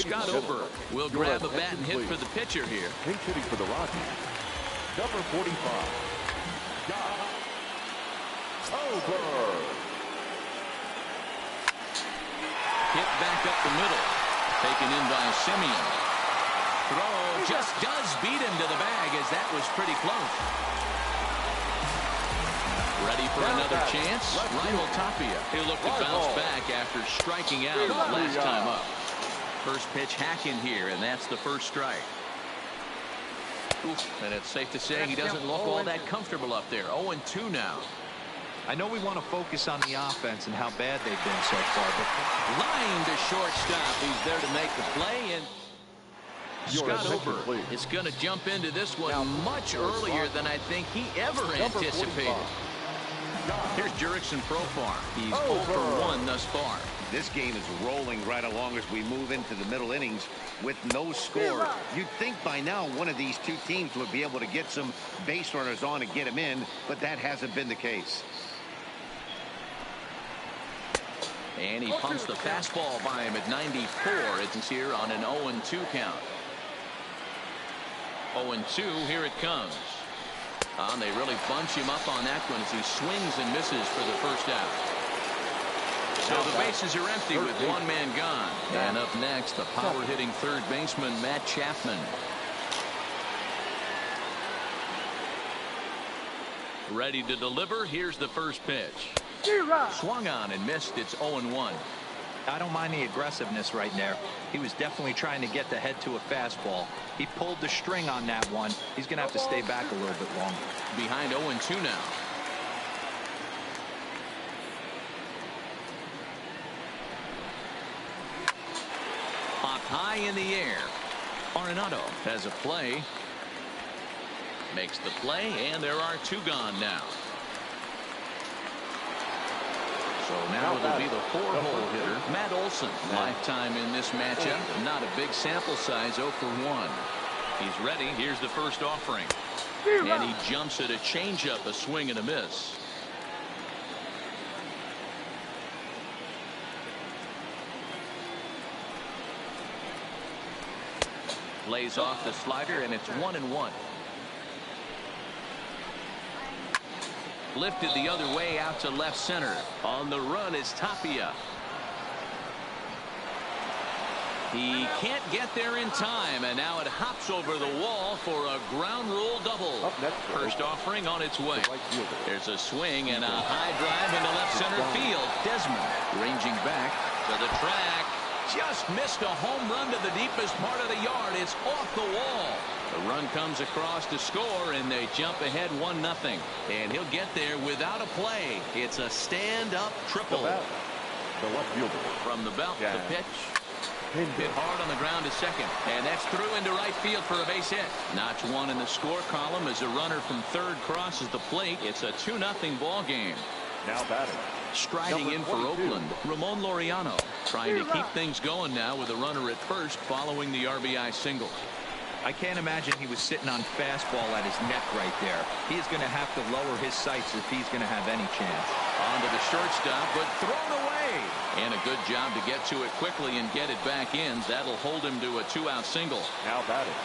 Scott Over will grab a bat and hit for the pitcher here. Pinch hitting for the Rockies, number 45. Over. Hit back up the middle. Taken in by Simeon. Throw just does beat him to the bag, as that was pretty close. Ready for another chance. Raimel Tapia. He'll look to bounce back after striking out last time up. First pitch hack in here, and that's the first strike. Oof, and it's safe to say he doesn't look all that comfortable up there. 0-2 now. I know we want to focus on the offense and how bad they've been so far, but Line to shortstop. He's there to make the play, and Scott Over is going to jump into this one much earlier than I think he ever anticipated. Here's Jurickson Profar. He's 0 for 1 thus far. This game is rolling right along as we move into the middle innings with no score. You'd think by now one of these two teams would be able to get some base runners on and get them in, but that hasn't been the case. And he pumps the fastball by him at 94. It's here on an 0-2 count. 0-2, here it comes. And they really bunch him up on that one as he swings and misses for the first out. So the bases are empty with one man gone. And up next, the power-hitting third baseman, Matt Chapman. Ready to deliver. Here's the first pitch. Swung on and missed. It's 0-1. I don't mind the aggressiveness right there. He was definitely trying to get the head to a fastball. He pulled the string on that one. He's going to have to stay back a little bit longer. Behind 0-2 now. Popped high in the air. Arenado has a play. Makes the play, and there are 2 gone now. So now it'll be the 4-hole hitter, Matt Olson. Lifetime in this matchup. Not a big sample size, 0 for 1. He's ready. Here's the first offering. And he jumps at a changeup, a swing and a miss. Lays off the slider, and it's 1-1. Lifted the other way out to left center. On the run is Tapia. He can't get there in time, and now it hops over the wall for a ground rule double. First offering on its way. There's a swing and a high drive into left center field. Desmond ranging back to the track. Just missed a home run to the deepest part of the yard. It's off the wall. The run comes across to score, and they jump ahead 1-0. And he'll get there without a play. It's a stand-up triple. The left fielder. From the belt, the pitch. Hit hard on the ground to second. And that's through into right field for a base hit. Notch 1 in the score column as a runner from third crosses the plate. It's a 2-0 ball game. Now batting. Striding in for Oakland, Ramon Laureano. Trying to keep things going now with a runner at first following the RBI single. I can't imagine he was sitting on fastball at his neck right there. He's going to have to lower his sights if he's going to have any chance. On to the shortstop, but thrown away. And a good job to get to it quickly and get it back in. That'll hold him to a 2-out single. Now batting.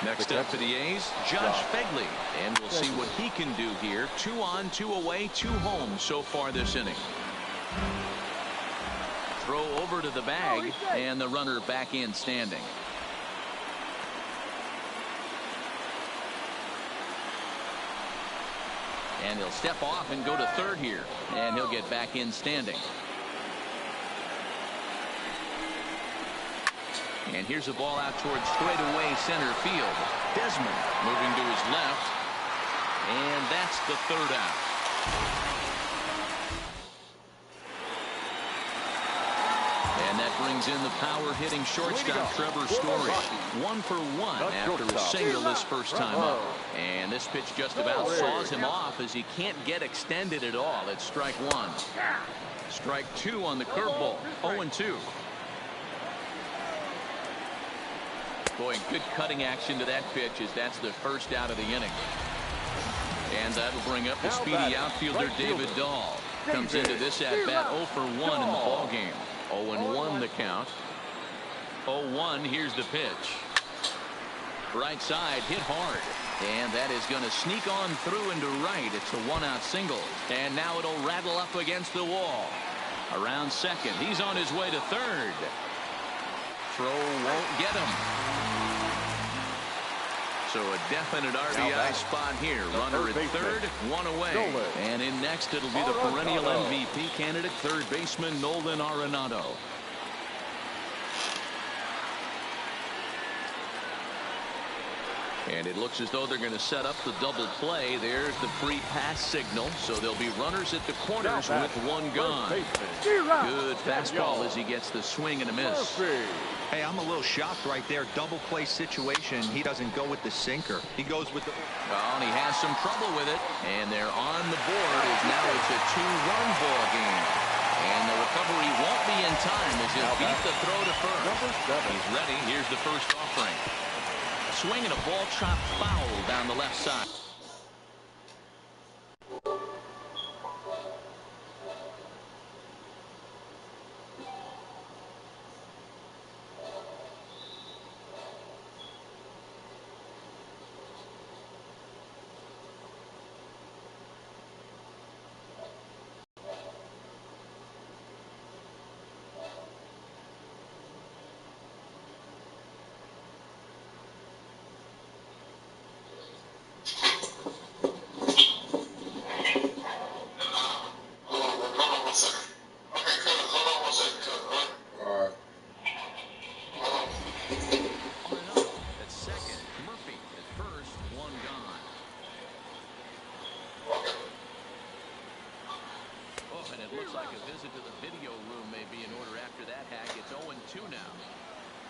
Next up for the A's, Josh Fegley. And we'll see what he can do here. 2 on, 2 away, 2 home so far this inning. Throw over to the bag, and the runner back in standing. And he'll step off and go to third here. And he'll get back in standing. And here's a ball out towards straightaway center field. Desmond moving to his left. And that's the third out. And that brings in the power-hitting shortstop Trevor Story. 1 for 1 after a single this first time up. And this pitch just about saws him off as he can't get extended at all. It's strike 1. Strike 2 on the curveball. 0-2. Boy, good cutting action to that pitch as that's the first out of the inning. And that'll bring up the speedy outfielder David Dahl. Comes into this at-bat 0 for 1 in the ballgame. 0-1 the count. 0-1, here's the pitch. Right side, hit hard. And that is going to sneak on through into right. It's a 1-out single. And now it'll rattle up against the wall. Around second. He's on his way to third. Throw won't get him. So a definite RBI spot here. Runner at third, 1 away. And in next, it'll be the perennial MVP candidate, third baseman Nolan Arenado. And it looks as though they're going to set up the double play. There's the free pass signal. So there'll be runners at the corners with 1 gone. Good fastball as he gets the swing and a miss. Hey, I'm a little shocked right there. Double play situation. He doesn't go with the sinker. He goes with the... Oh, and he has some trouble with it. And they're on the board as now it's a 2-run ball game. And the recovery won't be in time as he'll beat the throw to first. He's ready. Here's the first offering. Swing and a ball chopped foul down the left side.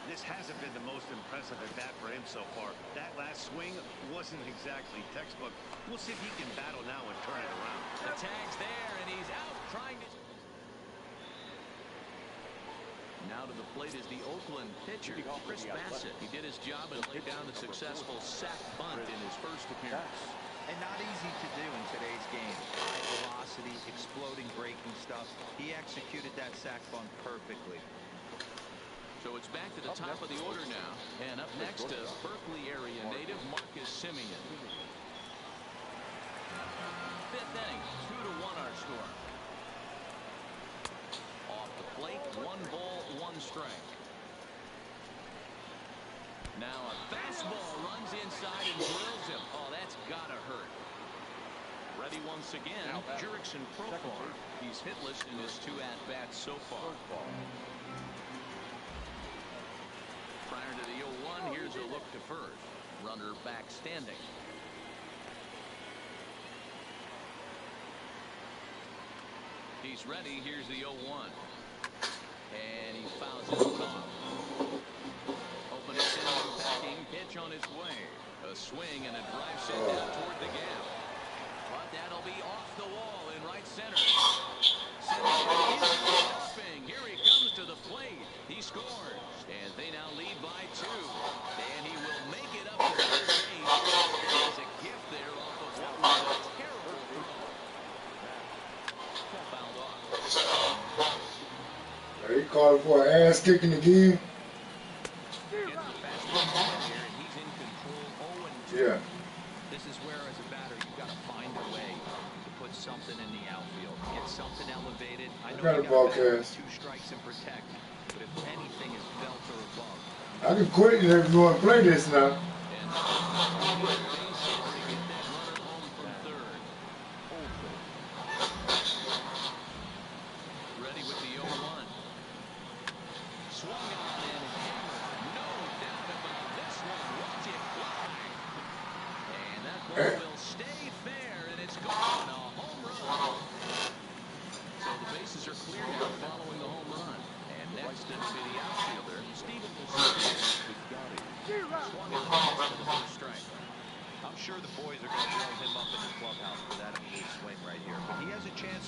This hasn't been the most impressive at bat for him so far. That last swing wasn't exactly textbook. We'll see if he can battle now and turn it around. The tag's there, and he's out trying to... Now to the plate is the Oakland pitcher, Chris Bassett. He did his job and laid down the successful sac bunt in his first appearance. And not easy to do in today's game. High velocity, exploding breaking stuff. He executed that sac bunt perfectly. So it's back to the top of the order now. And up next to Berkeley area native Marcus Semien. Fifth inning, 2-1 our score. Off the plate, 1 ball, 1 strike. Now a fastball runs inside and drills him. Oh, that's gotta hurt. Ready once again, Jurickson Profar. He's hitless in his 2 at-bats so far. Prior to the 0-1, here's a look to first. Runner back standing. He's ready. Here's the 0-1. And he fouls it off. Open up packing pitch on its way. A swing and a drive set down toward the gap. But that'll be off the wall in right center. Simmons, here he comes to the plate. He scores. And they now lead by 2. And he will make it up to third base. There's a gift there off of what was a terrible throw. Fouled off. Are you calling for an ass kicking again? Yeah. This is where, as a batter, you got to find a way to put something in the outfield, get something elevated. I know you got to 2 strikes and protect, but if anything is belt or above, I can quit if you want to play this now. Ready with the 0-1. Swung on and hammered.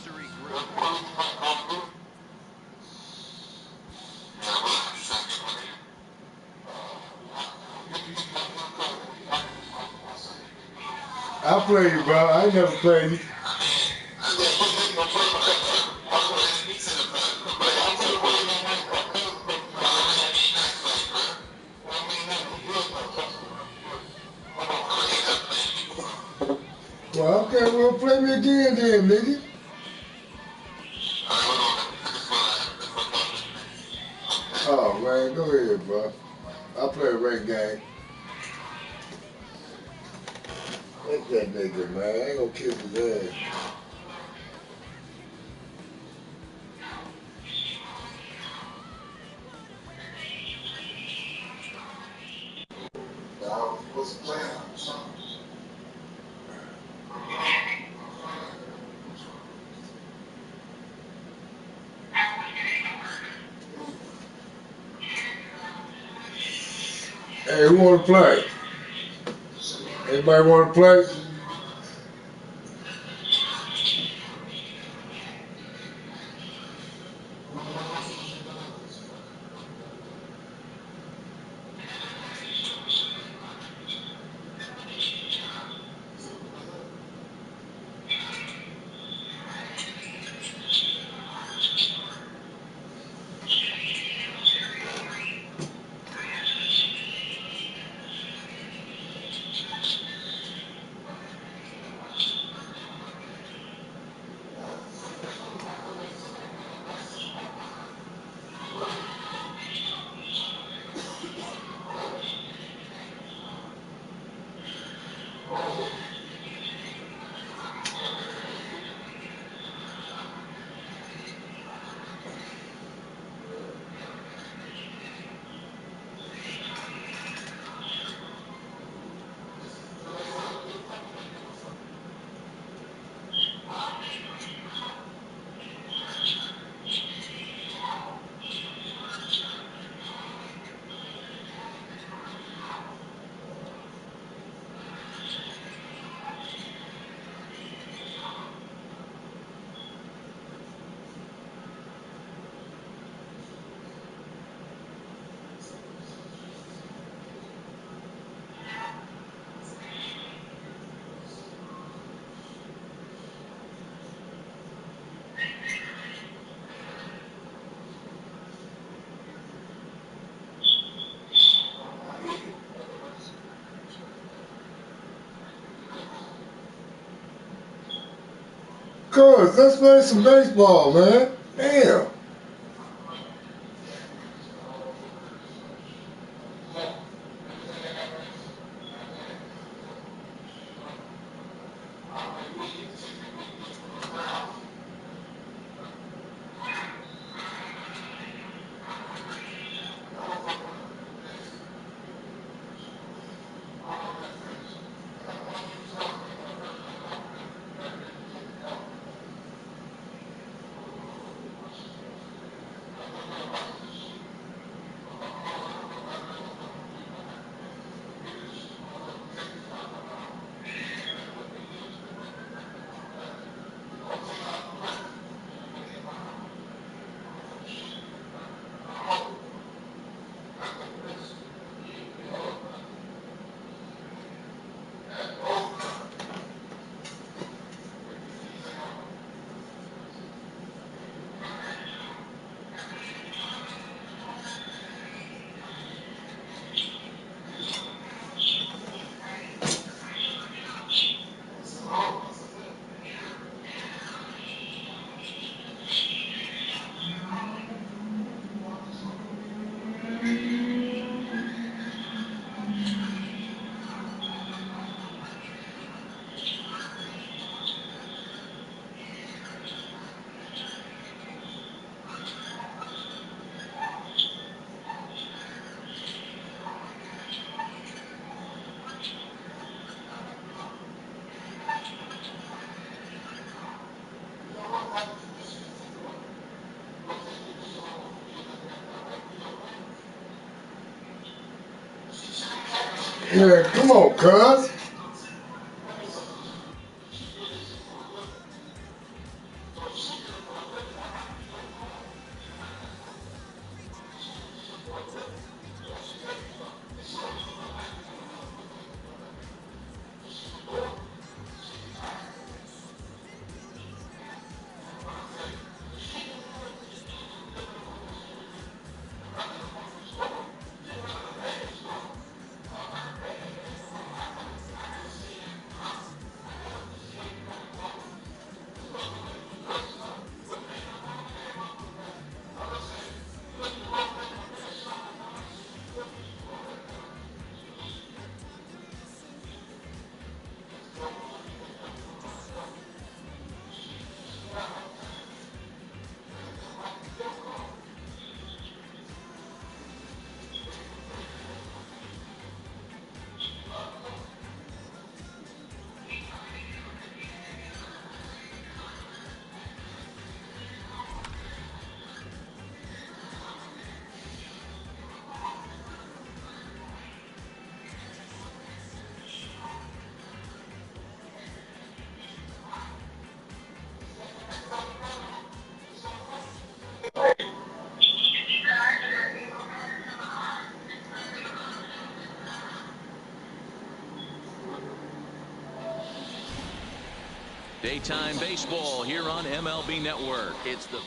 mystery group. I play you, bro. I ain't never played you. Well, okay, well, play me again then, nigga. Oh, man, go ahead, bro. I play a rank game. That's that nigga, man. I ain't gonna kiss his ass. What's the plan? Hey, who wanna play? Anybody wanna play? Cuz, let's play some baseball, man. Damn. Yeah, come on, cuz. Daytime baseball here on MLB Network. It's the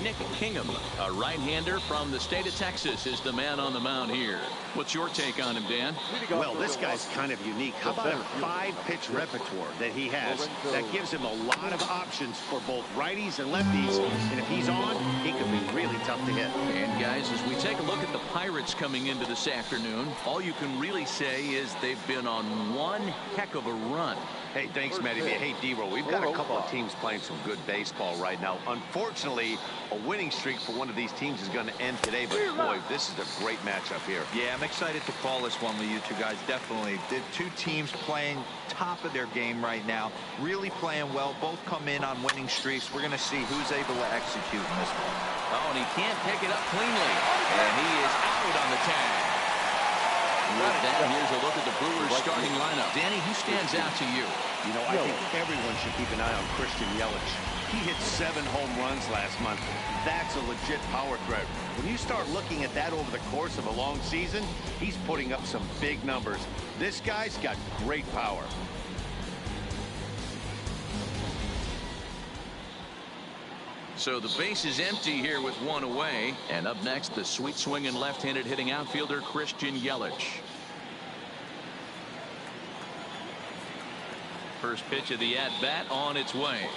Nick Kingham, a right-hander from the state of Texas, is the man on the mound here. What's your take on him, Dan? Well, this guy's kind of unique. How about a 5-pitch repertoire that he has that gives him a lot of options for both righties and lefties, and if he's on, he can be really tough to hit. And guys, as we take a look at the Pirates coming into this afternoon, all you can really say is they've been on one heck of a run. Hey, thanks, Matty. Hey, D-Roll, we've got a couple of teams playing some good baseball right now. Unfortunately, a winning streak for one of these teams is going to end today, but boy, this is a great matchup here. Yeah, I'm excited to call this one with you two guys. Definitely. The two teams playing top of their game right now, really playing well. Both come in on winning streaks. We're going to see who's able to execute in this one. Oh, and he can't pick it up cleanly, and he is out on the tag. With that, here's a look at the Brewers starting lineup. Danny, who stands out to you? You know, I think everyone should keep an eye on Christian Yelich. He hit 7 home runs last month. That's a legit power threat. When you start looking at that over the course of a long season, he's putting up some big numbers. This guy's got great power. So the base is empty here with one away. And up next, the sweet swinging left-handed hitting outfielder Christian Yelich. First pitch of the at-bat on its way.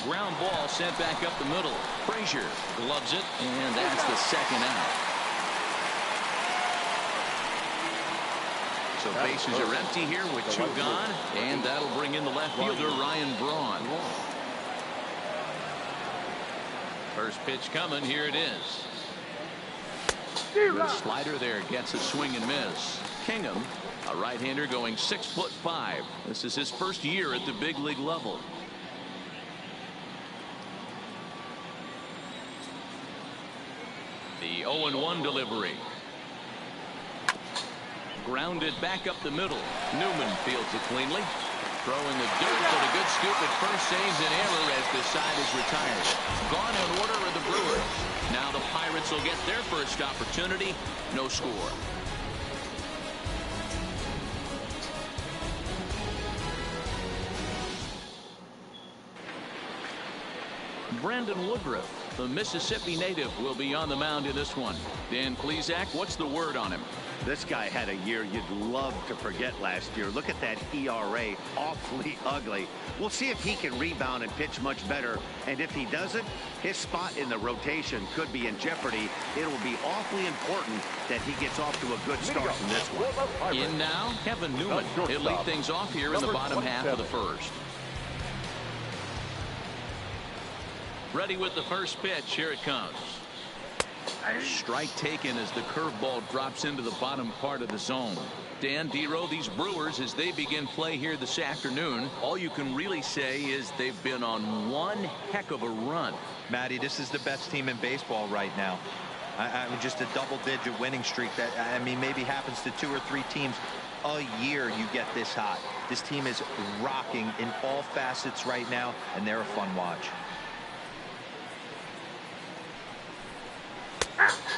Ground ball sent back up the middle. Frazier gloves it, and that's the second out. So bases are empty here with 2 gone, and that'll bring in the left fielder Ryan Braun. First pitch coming. Here it is. The slider there gets a swing and miss. Kingham, a right-hander going 6'5". This is his first year at the big league level. The 0-1 delivery. Grounded back up the middle. Newman fields it cleanly. Throwing the dirt, but a good scoop at first saves an error as the side is retired. Gone in order are the Brewers. Now the Pirates will get their first opportunity. No score. Brandon Woodruff, the Mississippi native, will be on the mound in this one. Dan Plesac, what's the word on him? This guy had a year you'd love to forget last year. Look at that ERA, awfully ugly. We'll see if he can rebound and pitch much better. And if he doesn't, his spot in the rotation could be in jeopardy. It will be awfully important that he gets off to a good start from this one. In now, Kevin Newman. He'll lead things off here in the bottom half of the first. Ready with the first pitch. Here it comes. Strike taken as the curveball drops into the bottom part of the zone. Dan, D-Row, these Brewers, as they begin play here this afternoon, all you can really say is they've been on one heck of a run. Matty, this is the best team in baseball right now. I mean, just a double-digit winning streak that, I mean, maybe happens to 2 or 3 teams. a year you get this hot. This team is rocking in all facets right now, and they're a fun watch.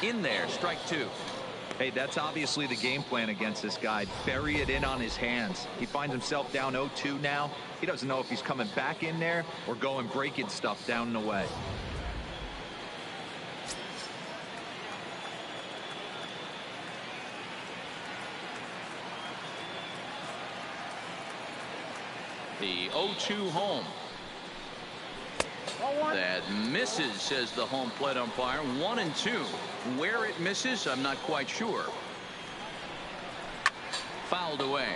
In there, strike 2. Hey, that's obviously the game plan against this guy. Bury it in on his hands. He finds himself down 0-2 now. He doesn't know if he's coming back in there or going breaking stuff down and away. The 0-2 home. That misses, says the home plate umpire. 1-2. Where it misses, I'm not quite sure. Fouled away.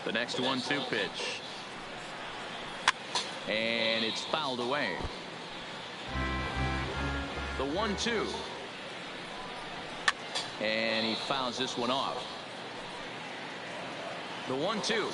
The next 1-2 pitch. And it's fouled away. The 1-2. And he fouls this one off. The 1-2.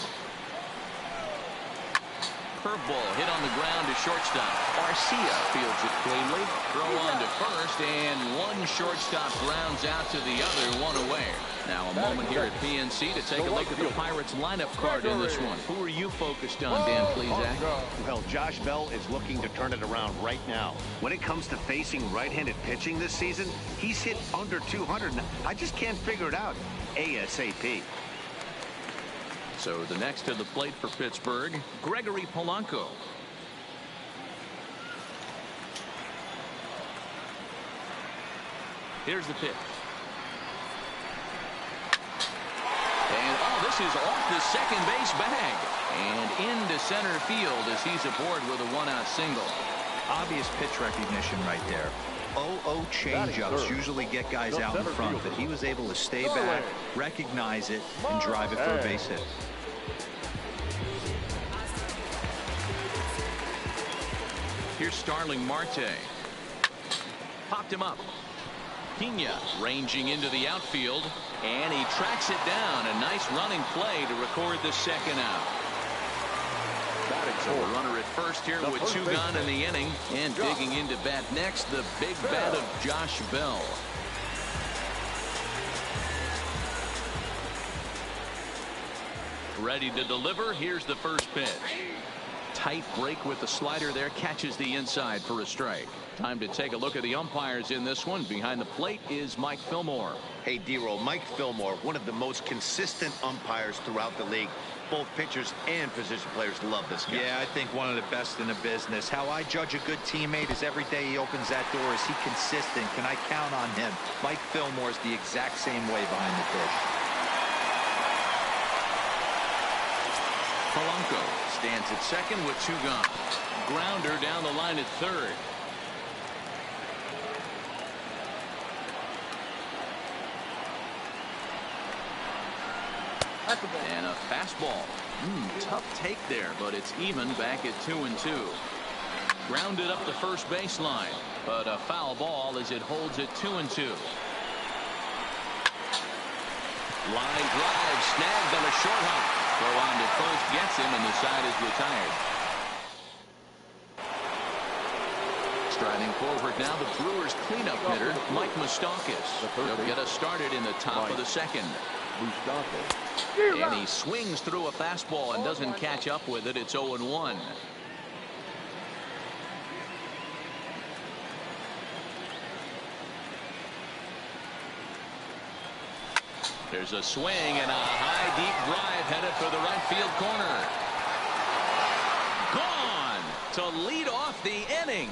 Curveball hit on the ground to shortstop. Garcia fields it cleanly. Throw on to first, and one shortstop grounds out to the other, one away. Now a moment here at PNC to take a look at the Pirates lineup card in this one. Who are you focused on, Dan Plesac? Well, Josh Bell is looking to turn it around right now. When it comes to facing right-handed pitching this season, he's hit under 200. I just can't figure it out ASAP. So the next to the plate for Pittsburgh, Gregory Polanco. Here's the pitch. And this is off the second base bag and into center field as he's aboard with a one-out single. Obvious pitch recognition right there. 0-0 changeups usually get guys out in front, but he was able to stay back, recognize it, and drive it for a base hit. Here's Starling Marte. Popped him up. Pena ranging into the outfield, and he tracks it down. A nice running play to record the second out. So a runner at first here with 2 gone in the inning, and digging into bat next, the big bat of Josh Bell. Ready to deliver. Here's the first pitch. Tight break with the slider there, catches the inside for a strike. Time to take a look at the umpires in this one. Behind the plate is Mike Fillmore. Hey, D-Roll, Mike Fillmore, one of the most consistent umpires throughout the league. Both pitchers and position players love this guy. Yeah, I think one of the best in the business. How I judge a good teammate is every day he opens that door. Is he consistent? Can I count on him? Mike Fillmore is the exact same way behind the dish. Polanco stands at second with 2 gone. Grounder down the line at third. And a fastball. Tough take there, but it's even back at 2-2. Grounded up the first baseline, but a foul ball as it holds at 2-2. Line drive snagged on a short hop. Throw on to first gets him, and the side is retired. Striding forward now, the Brewers cleanup hitter, Mike Moustakas. He'll get us started in the top of the second. And he swings through a fastball and doesn't catch up with it. It's 0-1. There's a swing and a high deep drive headed for the right field corner. Gone to lead off the inning.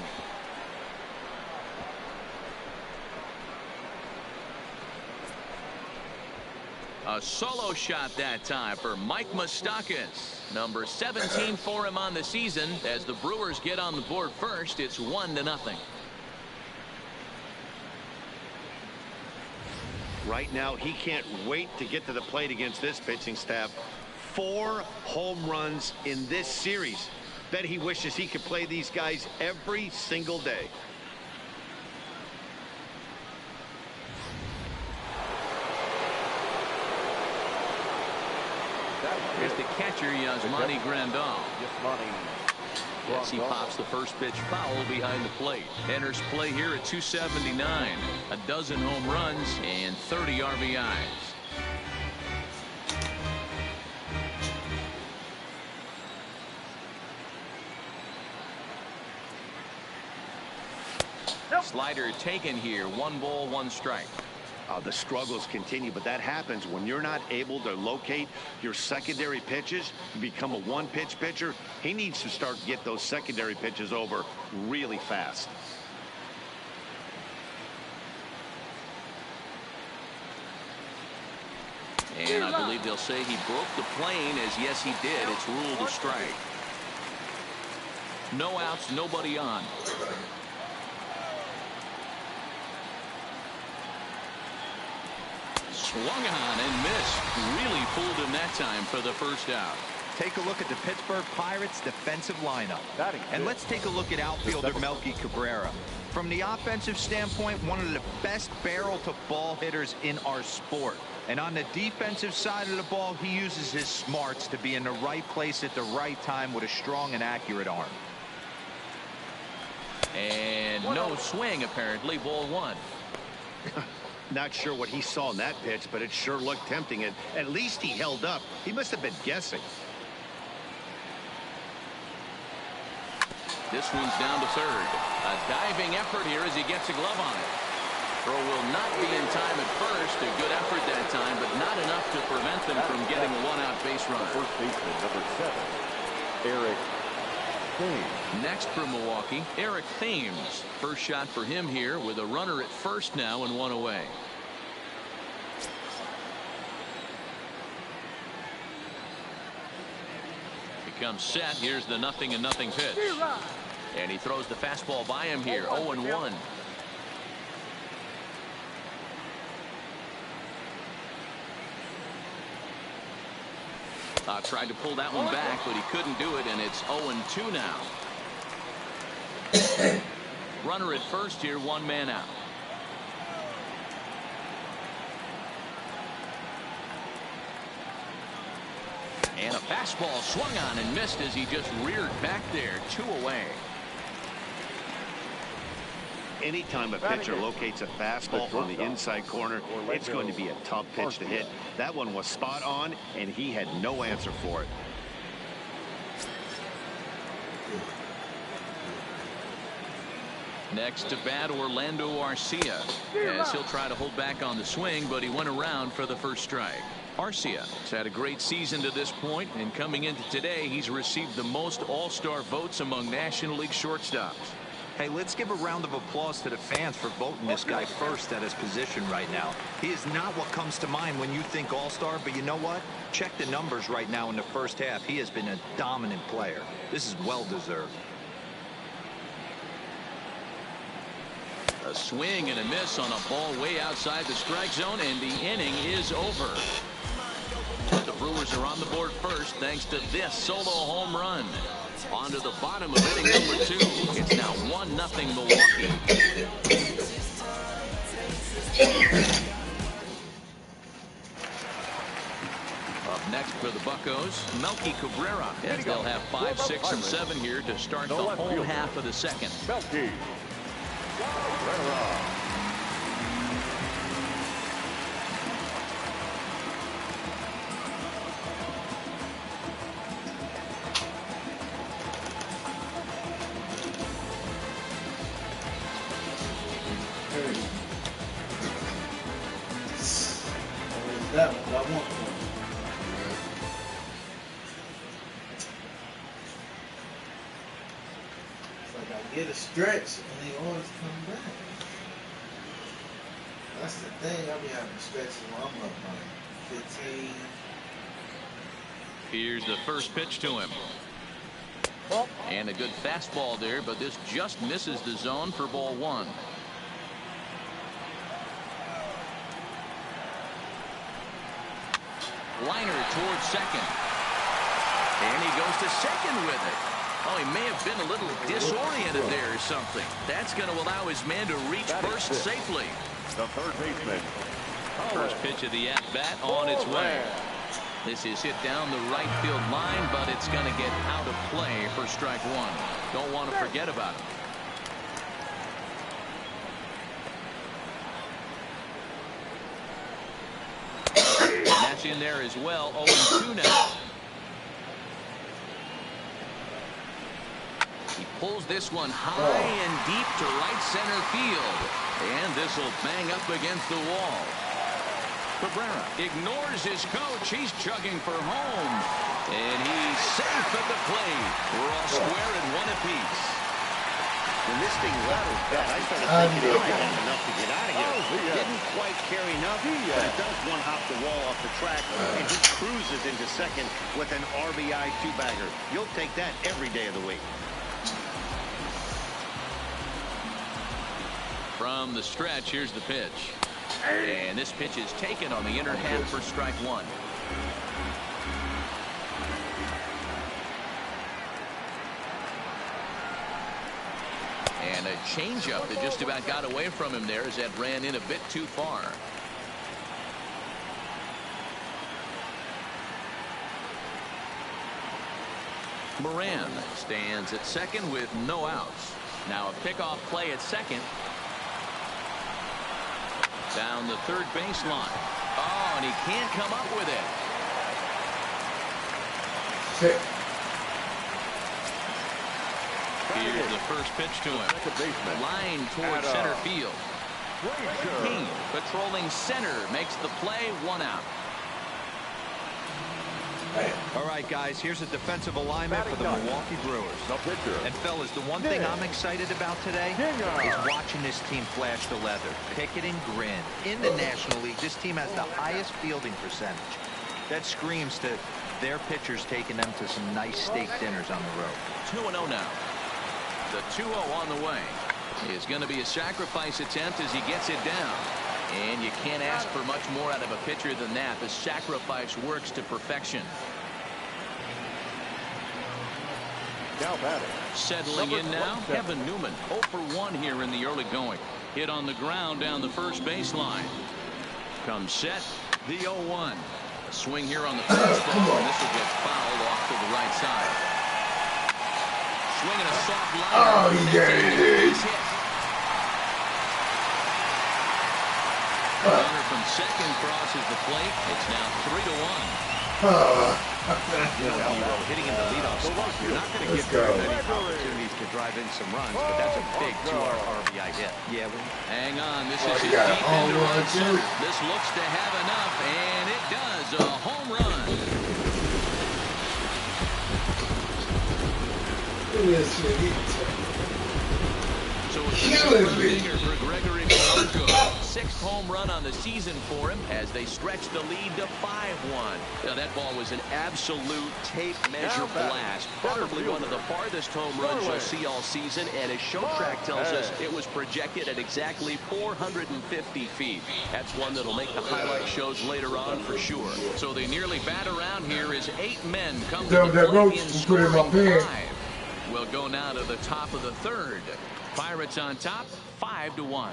A solo shot that time for Mike Moustakas. Number 17 for him on the season. As the Brewers get on the board first, it's 1-0. Right now, he can't wait to get to the plate against this pitching staff. 4 home runs in this series. Bet he wishes he could play these guys every single day. Here's the catcher catcher Yasmani Grandal. Yes, he pops the first pitch foul behind the plate. Enters play here at 279. A dozen home runs and 30 RBIs. Slider taken here. 1 ball, 1 strike. The struggles continue, but that happens when you're not able to locate your secondary pitches. You become a one-pitch pitcher. He needs to start to get those secondary pitches over really fast. And I believe they'll say he broke the plane, as yes he did. It's ruled a strike. No outs, nobody on. Swung on and missed. Really fooled him that time for the first out. Take a look at the Pittsburgh Pirates defensive lineup. And let's take a look at outfielder Melky Cabrera. From the offensive standpoint, one of the best barrel to ball hitters in our sport. And on the defensive side of the ball, he uses his smarts to be in the right place at the right time with a strong and accurate arm. And no swing, apparently. Ball 1. Not sure what he saw in that pitch, but it sure looked tempting. And at least he held up. He must have been guessing. This one's down to third. A diving effort here as he gets a glove on it. Throw will not be in time at first. A good effort that time, but not enough to prevent them from getting a one-out base runner. First baseman, number 7, Eric Thames. Next for Milwaukee, Eric Thames. First shot for him here with a runner at first now and 1 away. Becomes set. Here's the 0-0 pitch. And he throws the fastball by him here. 0-1. Tried to pull that one back, but he couldn't do it, and it's 0-2 now. Runner at first here, 1 man out. And a fastball swung on and missed as he just reared back there. 2 away. Anytime a pitcher locates a fastball on the inside corner, it's going to be a tough pitch to hit. That one was spot on, and he had no answer for it. Next to bat, Orlando Arcia, as he'll try to hold back on the swing, but he went around for the first strike. Arcia has had a great season to this point, and coming into today, he's received the most all-star votes among National League shortstops. Hey, let's give a round of applause to the fans for voting this guy first at his position right now. He is not what comes to mind when you think all-star, but you know what? Check the numbers right now in the first half. He has been a dominant player. This is well-deserved. A swing and a miss on a ball way outside the strike zone, and the inning is over. But the Brewers are on the board first thanks to this solo home run. On to the bottom of inning number 2. It's now 1-0 Milwaukee. Up next for the Buccos, Melky Cabrera, as they'll have 5, 6, and 7 here to start the home half of the second. Melky Cabrera. That one, I want one. It's like I get a stretch and they always come back. That's the thing. I be having stretches when I'm up like 15. Here's the first pitch to him. And a good fastball there, but this just misses the zone for ball 1. Liner towards second. And he goes to second with it. Oh, he may have been a little disoriented there or something. That's going to allow his man to reach first safely. The third baseman. First pitch of the at-bat on its way. This is hit down the right field line, but it's going to get out of play for strike one. Don't want to forget about him. And that's in there as well. 0-2 now. He pulls this one high and deep to right center field. And this will bang up against the wall. Cabrera ignores his coach. He's chugging for home. And he's safe at the plate. We're all square at one apiece. When this thing rattled back, I started thinking he might have enough to get out of here. Didn't quite carry enough, but it does one hop the wall off the track, and he cruises into second with an RBI two-bagger. You'll take that every day of the week. From the stretch, here's the pitch. And this pitch is taken on the inner half for strike one. And a changeup that just about got away from him there as that ran in a bit too far. Moran stands at second with no outs. Now a pickoff play at second. Down the third baseline. Oh, and he can't come up with it. Here's the first pitch to him. Line towards center field. King patrolling center makes the play. One out. All right, guys, here's a defensive alignment for the Milwaukee Brewers. And, fellas, the one thing I'm excited about today is watching this team flash the leather, pick it and grin. In the National League, this team has the highest fielding percentage. That screams to their pitchers taking them to some nice steak dinners on the road. 2-0 now. The 2-0 on the way is going to be a sacrifice attempt as he gets it down. And you can't ask for much more out of a pitcher than that. The sacrifice works to perfection. Now batting. Settling in now, Kevin Newman. 0 for 1 here in the early going. Hit on the ground down the first baseline. Comes set. The 0-1. A swing here on the fastball, and this will get fouled off to the right side. Swinging a soft line. Oh, yeah. Runner from second crosses the plate. It's now 3-1. Hitting in the leadoff spot, you're not going to get very many opportunities to drive in some runs, but that's a big 2-run RBI hit. Yeah, hang on. This is his deep into right center. This looks to have enough, and it does. A home run. So a dinger for Gregory Polanco. 6th home run on the season for him as they stretch the lead to 5-1. Now that ball was an absolute tape measure blast. Probably one of the farthest home runs you'll see all season, and as Showtrack tells us, it was projected at exactly 450 feet. That's one that'll make the highlight shows later on for sure. So they nearly bat around here as 8 men come to the plate in scoring 5. We'll go now to the top of the third. Pirates on top, 5-1.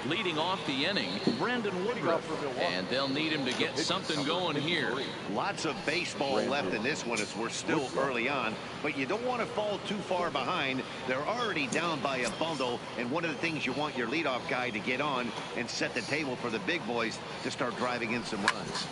Leading off the inning, Brandon Woodruff, and they'll need him to get something going here. Lots of baseball left in this one as we're still early on, but you don't want to fall too far behind. They're already down by a bundle, and one of the things you want your leadoff guy to get on and set the table for the big boys to start driving in some runs.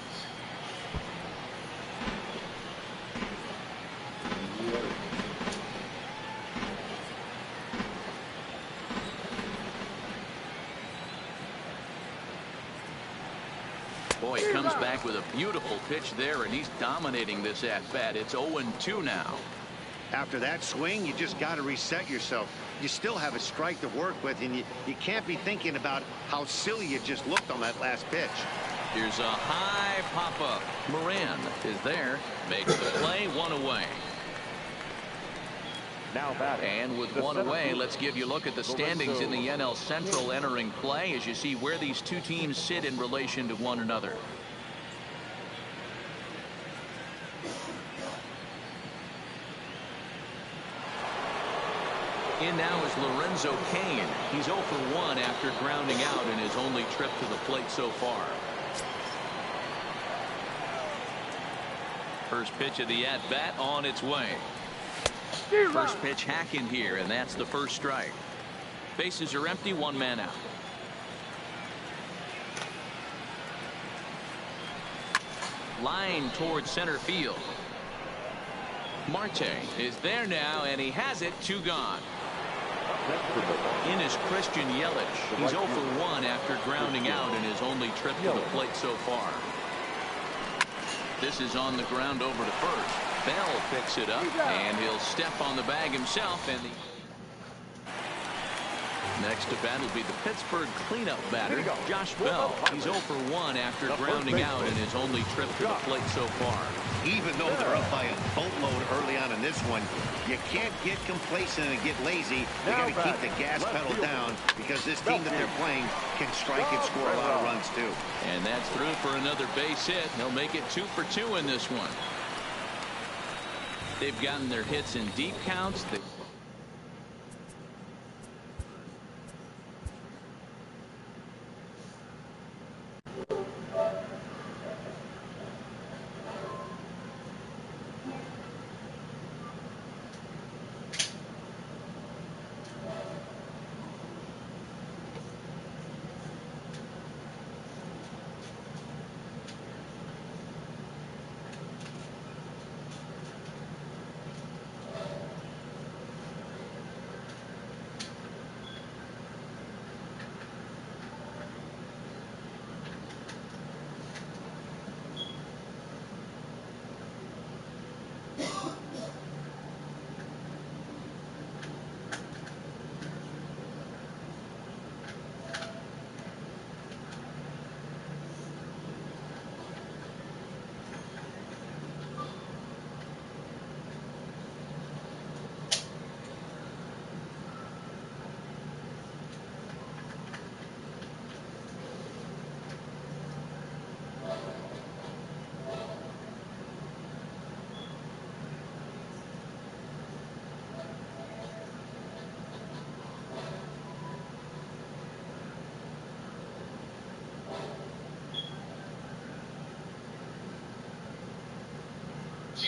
Boy, he comes back with a beautiful pitch there, and he's dominating this at-bat. It's 0-2 now. After that swing, you just got to reset yourself. You still have a strike to work with, and you can't be thinking about how silly you just looked on that last pitch. Here's a high pop-up. Moran is there. Makes the play, 1 away. Now batting. And with 1 away, let's give you a look at the standings in the NL Central entering play as you see where these two teams sit in relation to one another. In now is Lorenzo Cain. He's 0 for 1 after grounding out in his only trip to the plate so far. First pitch of the at-bat on its way. First pitch hacking here, and that's the first strike. Bases are empty, one man out. Line towards center field. Marte is there now, and he has it. 2 gone. In is Christian Yelich. He's 0 for 1 after grounding out in his only trip to the plate so far. This is on the ground over to first. Bell picks it up, and he'll step on the bag himself. And next to bat will be the Pittsburgh cleanup batter, Josh Bell. He's 0 for 1 after grounding out in his only trip to the plate so far. Even though they're up by a boatload early on in this one, you can't get complacent and get lazy. You got to keep the gas pedal down because this team that they're playing can strike and score a lot of runs too. And that's through for another base hit. They'll make it 2 for 2 in this one. They've gotten their hits in deep counts.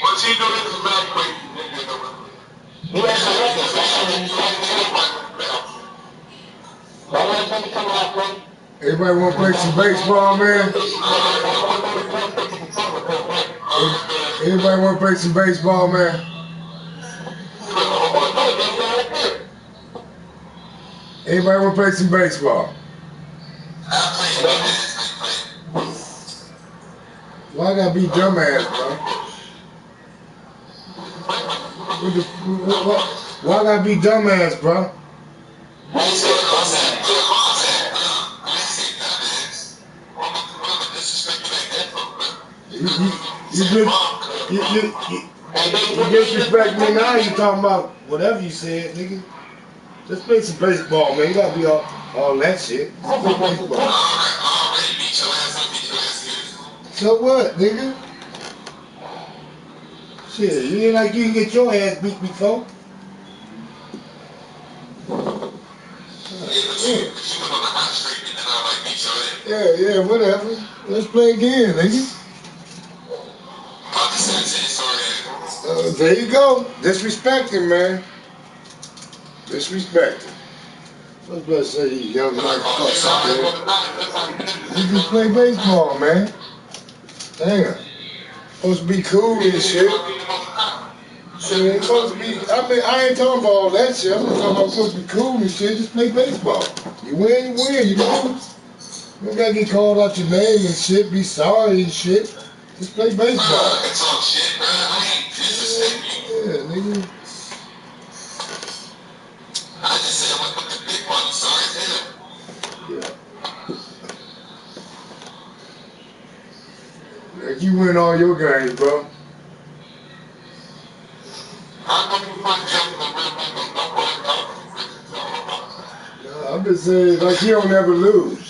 What's he doing to back quick? He has a record. Everybody want to play some baseball, man? Everybody want to play some baseball, man? Everybody want to play some baseball? Why I gotta be dumbass, bro? Why I gotta be dumbass, bro? You disrespect me now, you talking about whatever you said, nigga. Let's play some baseball, man. You gotta be all that shit. Let's play baseball. So what, nigga? Shit, you ain't like you can get your ass beat before. Yeah, whatever. Let's play again, nigga. There you go. Disrespect him, man. Disrespect him. I was about to say, you young motherfucker, man. You just play baseball, man. Damn. Supposed to be cool and shit. Shit ain't supposed to be. I ain't talking about all that shit. I'm just talking about supposed to be cool and shit. Just play baseball. You win, you win. You lose, you don't gotta get called out your name and shit. Be sorry and shit. Just play baseball. Yeah, nigga. Yeah. Like you win all your games, bro. I'm just saying, like you don't ever lose.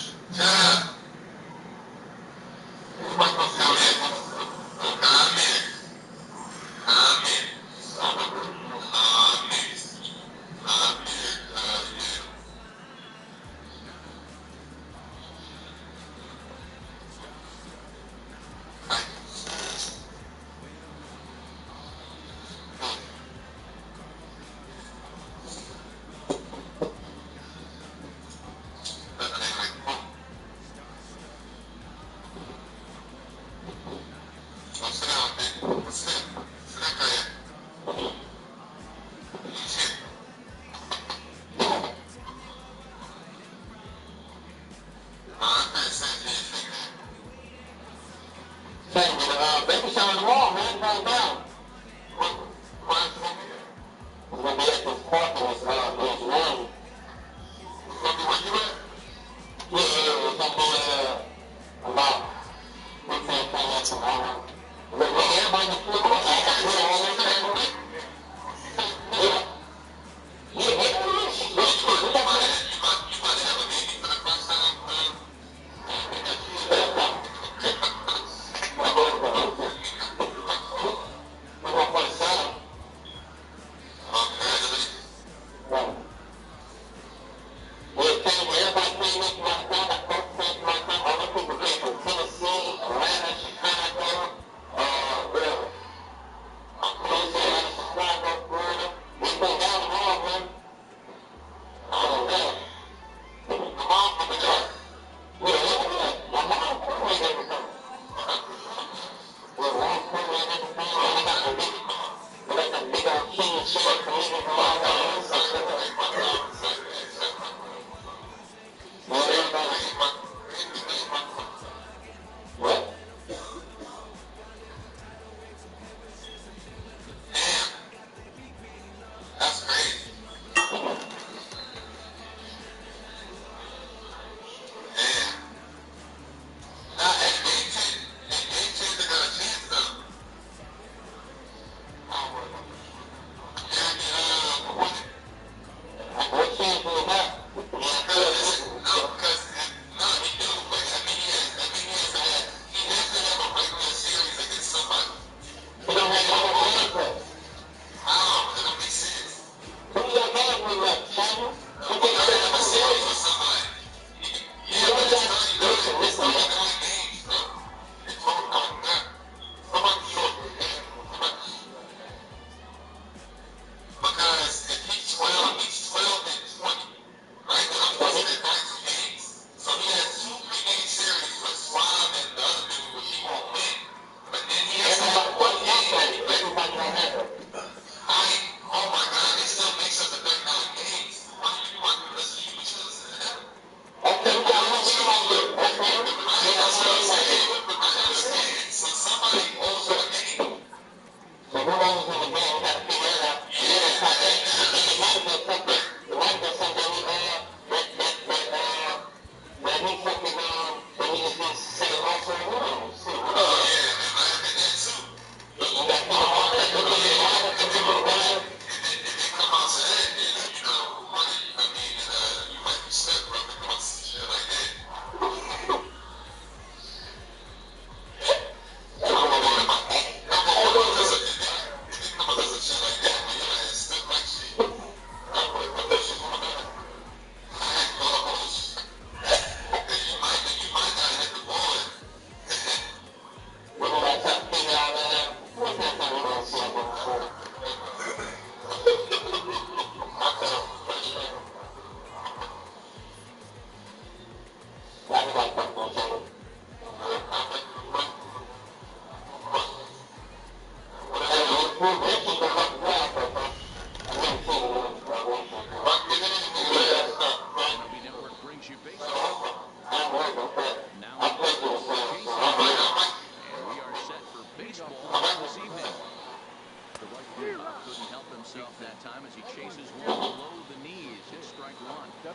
Fouled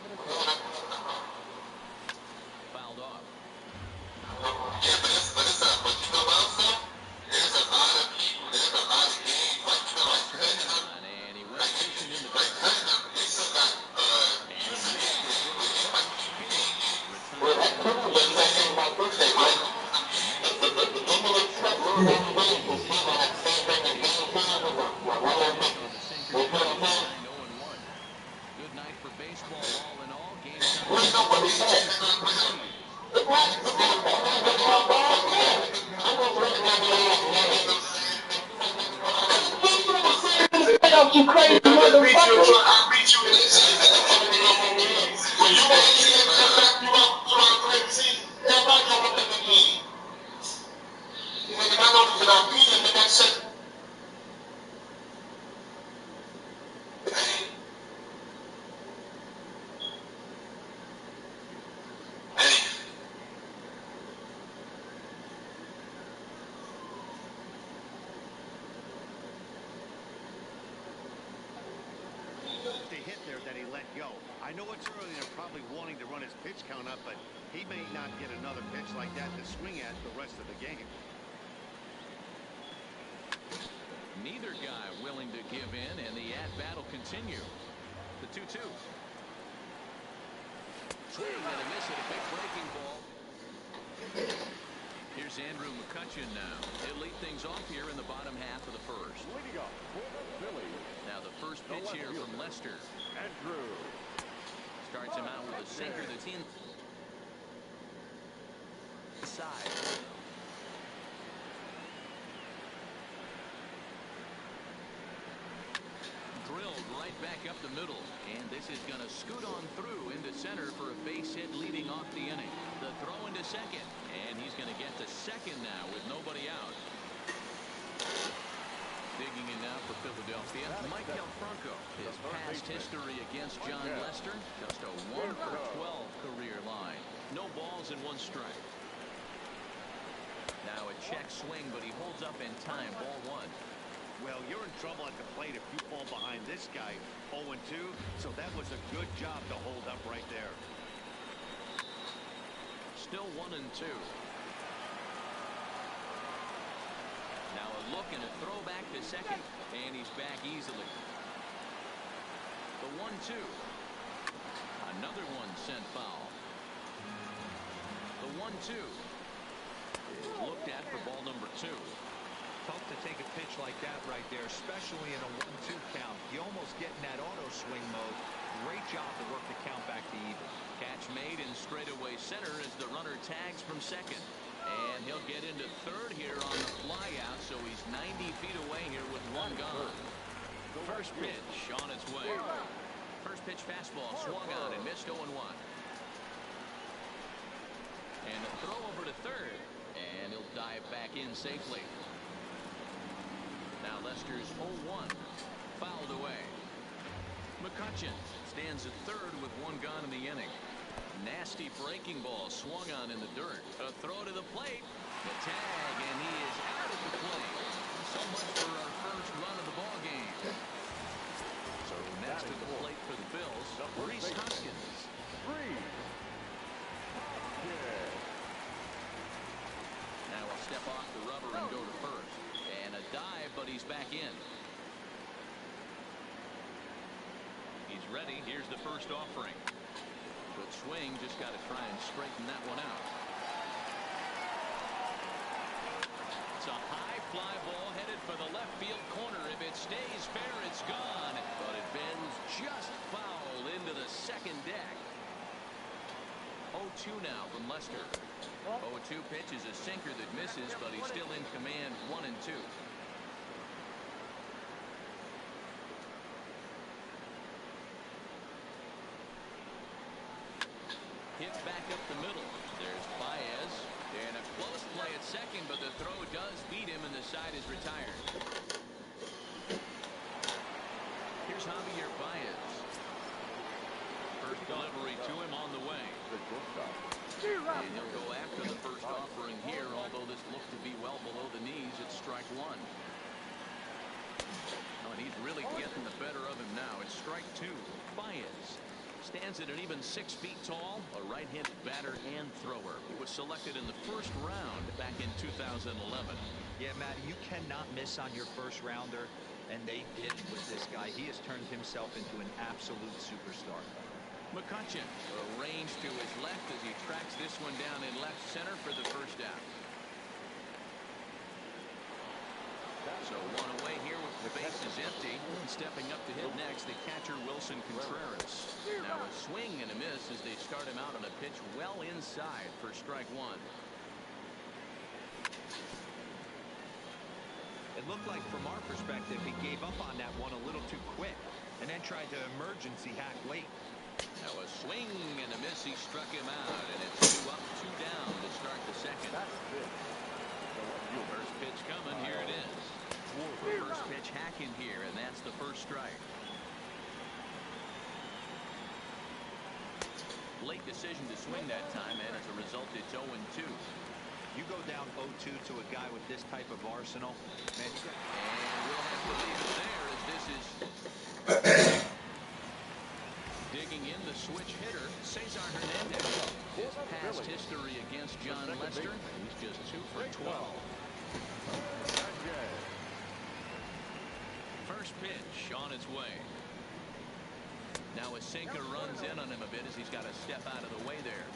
off. And he went fishing in the dirt. And he missed the throw to first. Good night for baseball all in all. Game You crazy motherfucker! I'll beat you in this. When you want to see it, back you up throughout the regular season. Everybody come up in the league. I know that I'll beat him in that second. The hit there that he let go. I know it's early and they're probably wanting to run his pitch count up, but he may not get another pitch like that to swing at the rest of the game. Neither guy willing to give in, and the at-bat will continue. The 2-2. Swing and a miss at a big breaking ball. Here's Andrew McCutchen now. He'll lead things off here in the bottom half of the first. Now the first pitch here from Lester. Andrew Starts him out with a sinker that's inside. Drilled right back up the middle, and this is going to scoot on through into center for a base hit leading off the inning. The throw into second, and he's going to get to second now with nobody out. Digging in now for Philadelphia, Mike Franco. His past history against John Lester, just a 1 for 12 career line. No balls and 1 strike. Now a check swing, but he holds up in time. Ball 1. Well, you're in trouble at the plate if you fall behind this guy 0-2, so that was a good job to hold up right there. Still 1-2. Now a look and a throw back to second, and he's back easily. The 1-2. Another one sent foul. The 1-2 is looked at for ball number 2. Tough to take a pitch like that right there, especially in a 1-2 count. You almost get in that auto swing mode. Great job to work the count back to even. Catch made in straightaway center as the runner tags from second. And he'll get into third here on the fly out, so he's 90 feet away here with 1 gone. First pitch on its way. First pitch fastball swung on and missed 0-1. And a throw over to third, and he'll dive back in safely. Now Lester's 0-1, fouled away. McCutchen stands at third with 1 gone in the inning. Nasty breaking ball swung on in the dirt. A throw to the plate. The tag, and he is out at the plate. So much for our first run of the ball game. So next to the plate for the Bills, Rhys Hoskins. Now he'll step off the rubber and go to first. And a dive, but he's back in. He's ready. Here's the first offering. Good swing. Just got to try and straighten that one out. It's a high fly ball headed for the left field corner. If it stays fair, it's gone. But it bends just foul into the second deck. 0-2 now from Lester. 0-2 pitch is a sinker that misses, but he's still in command. 1-2. Hit back up the middle. There's Baez. And a close play at second, but the throw does beat him, and the side is retired. Here's Javier Baez. First delivery to him on the way. And he'll go after the first offering here, although this looked to be well below the knees. It's strike 1. Oh, and he's really getting the better of him now. It's strike 2. Baez stands stands at an even 6 feet tall, a right-handed batter and thrower. He was selected in the first round back in 2011. Yeah, Matty, you cannot miss on your first rounder, and they didn't with this guy. He has turned himself into an absolute superstar. McCutcheon arranged to his left as he tracks this one down in left center for the first out. So one away here with the bases empty. And stepping up to hit next, the catcher Wilson Contreras. Now a swing and a miss as they start him out on a pitch well inside for strike one. It looked like from our perspective he gave up on that one a little too quick and then tried to emergency hack late. Now a swing and a miss. He struck him out, and it's 2 up, 2 down to start the second. First pitch coming. Here it is. First pitch hacking here, and that's the first strike. Late decision to swing that time, and as a result, it's 0-2. You go down 0-2 to a guy with this type of arsenal, man. And we'll have to leave it there as this is digging in the switch hitter, Cesar Hernandez. His past history against John Lester, he's just 2 for 12. First pitch on its way. Now a sinker runs in on him a bit as he's got to step out of the way there.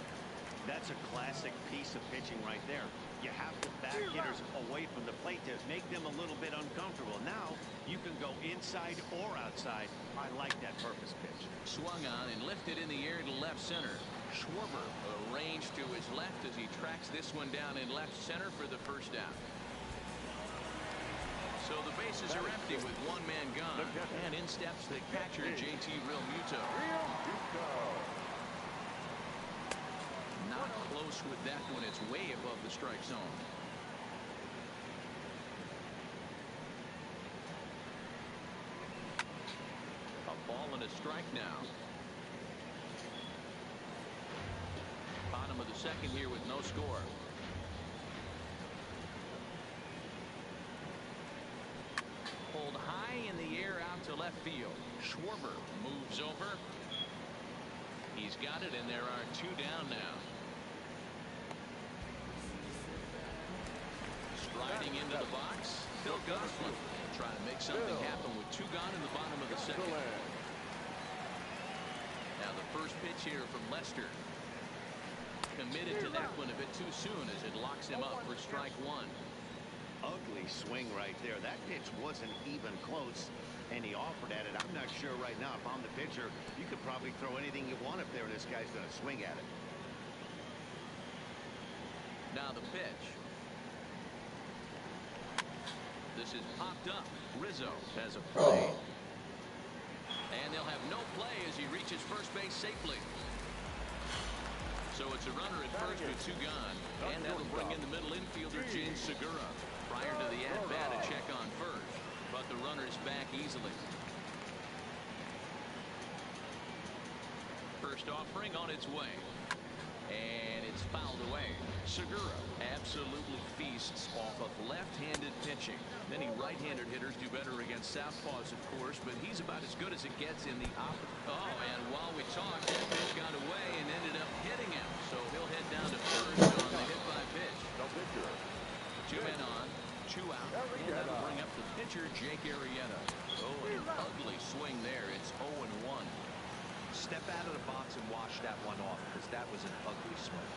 That's a classic piece of pitching right there. You have to back hitters away from the plate to make them a little bit uncomfortable. Now you can go inside or outside. I like that purpose pitch. Swung on and lifted in the air to left center. Schwarber arranged to his left as he tracks this one down in left center for the first out. So the bases are empty with one man gone. And in steps the catcher, JT Realmuto. Not close with that one. It's way above the strike zone. A ball and a strike now. Bottom of the second here with no score. Pulled high in the air out to left field. Schwarber moves over. He's got it, and there are 2 down now. Striding into the box, Phil Gosselin trying to make something happen with 2 gone in the bottom of the second. Now the first pitch here from Lester. Committed to that one a bit too soon as it locks him up for strike 1. Ugly swing right there. That pitch wasn't even close, and he offered at it. I'm not sure right now. If I'm the pitcher, you could probably throw anything you want up there, and this guy's going to swing at it. Now the pitch. This is popped up. Rizzo has a play. And they'll have no play as he reaches first base safely. So it's a runner at first with 2 gone. And that'll bring in the middle infielder, James Segura. Prior to the at-bat, a check on first. But the runner's back easily. First offering on its way. And it's fouled away. Segura absolutely feasts off of left-handed pitching. Many right-handed hitters do better against southpaws, of course, but he's about as good as it gets in the opposite. Oh, and while we talk, that pitch got away and ended up hitting him. So he'll head down to first on the hit by pitch. 2 men on, 2 out, and that'll bring up the pitcher, Jake Arrieta. Oh, an ugly swing there. It's 0-1. Step out of the box and wash that one off, because that was an ugly swing.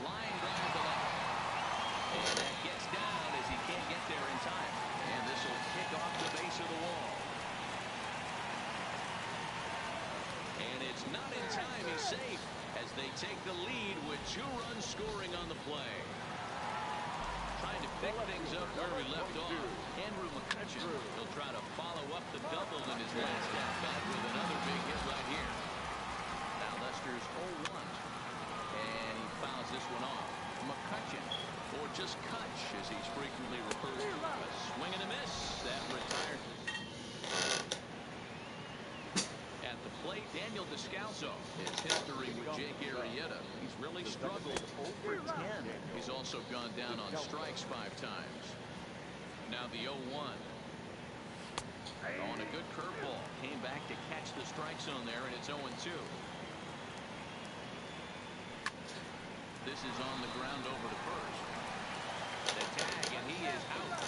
Line drive to left. And that gets down as he can't get there in time. And this will kick off the base of the wall. And it's not in time. He's safe as they take the lead with 2 runs scoring on the play. Trying to pick things up where we left off. Andrew McCutcheon will try to follow up the double in his last at-bat with another big hit right here. Now Lester's 0-1. And he fouls this one off. McCutcheon, or just Kutch as he's frequently referred to. A swing and a miss. That retired. At the plate, Daniel Descalso. His history with Jake Arrieta. He's really struggled over 10. He's also gone down on strikes 5 times. Now the 0-1. On a good curveball. Came back to catch the strike zone there, and it's 0-2. This is on the ground over to first. The tag, and he is out.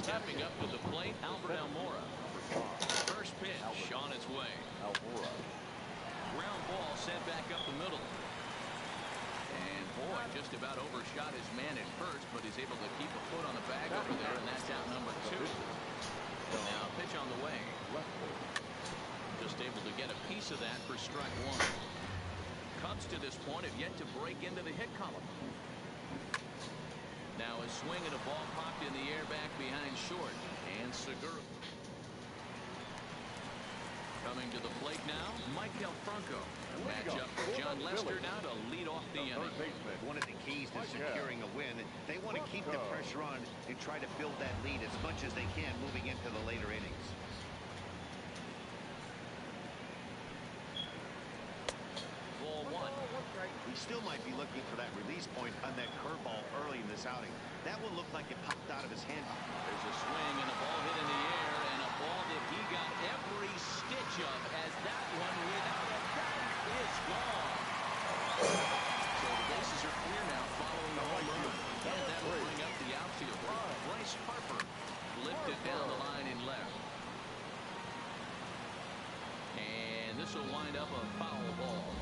Stepping up to the plate, Albert Almora. First pitch on its way. Almora. Ground ball sent back up the middle. And boy, just about overshot his man at first, but he's able to keep a foot on the bag over there, and that's out number 2. Now pitch on the way. Just able to get a piece of that for strike 1. Cubs to this point have yet to break into the hit column. Now a swing and a ball popped in the air back behind short. And Segura. Coming to the plate now, Maikel Franco. Match up for John Lester now to lead off the inning. One of the keys to securing a win, they want to keep the pressure on and try to build that lead as much as they can moving into the later innings. Ball 1. He still might be looking for that release point on that curveball early in this outing. That one looked like it popped out of his hand. There's a swing and a ball hit in the air, and a ball that he got every stitch of, as that one without a doubt is gone. So the bases are clear now following the home run. And that will bring up the outfielder, Bryce Harper. Lifted down the line in left. And this will wind up a foul ball.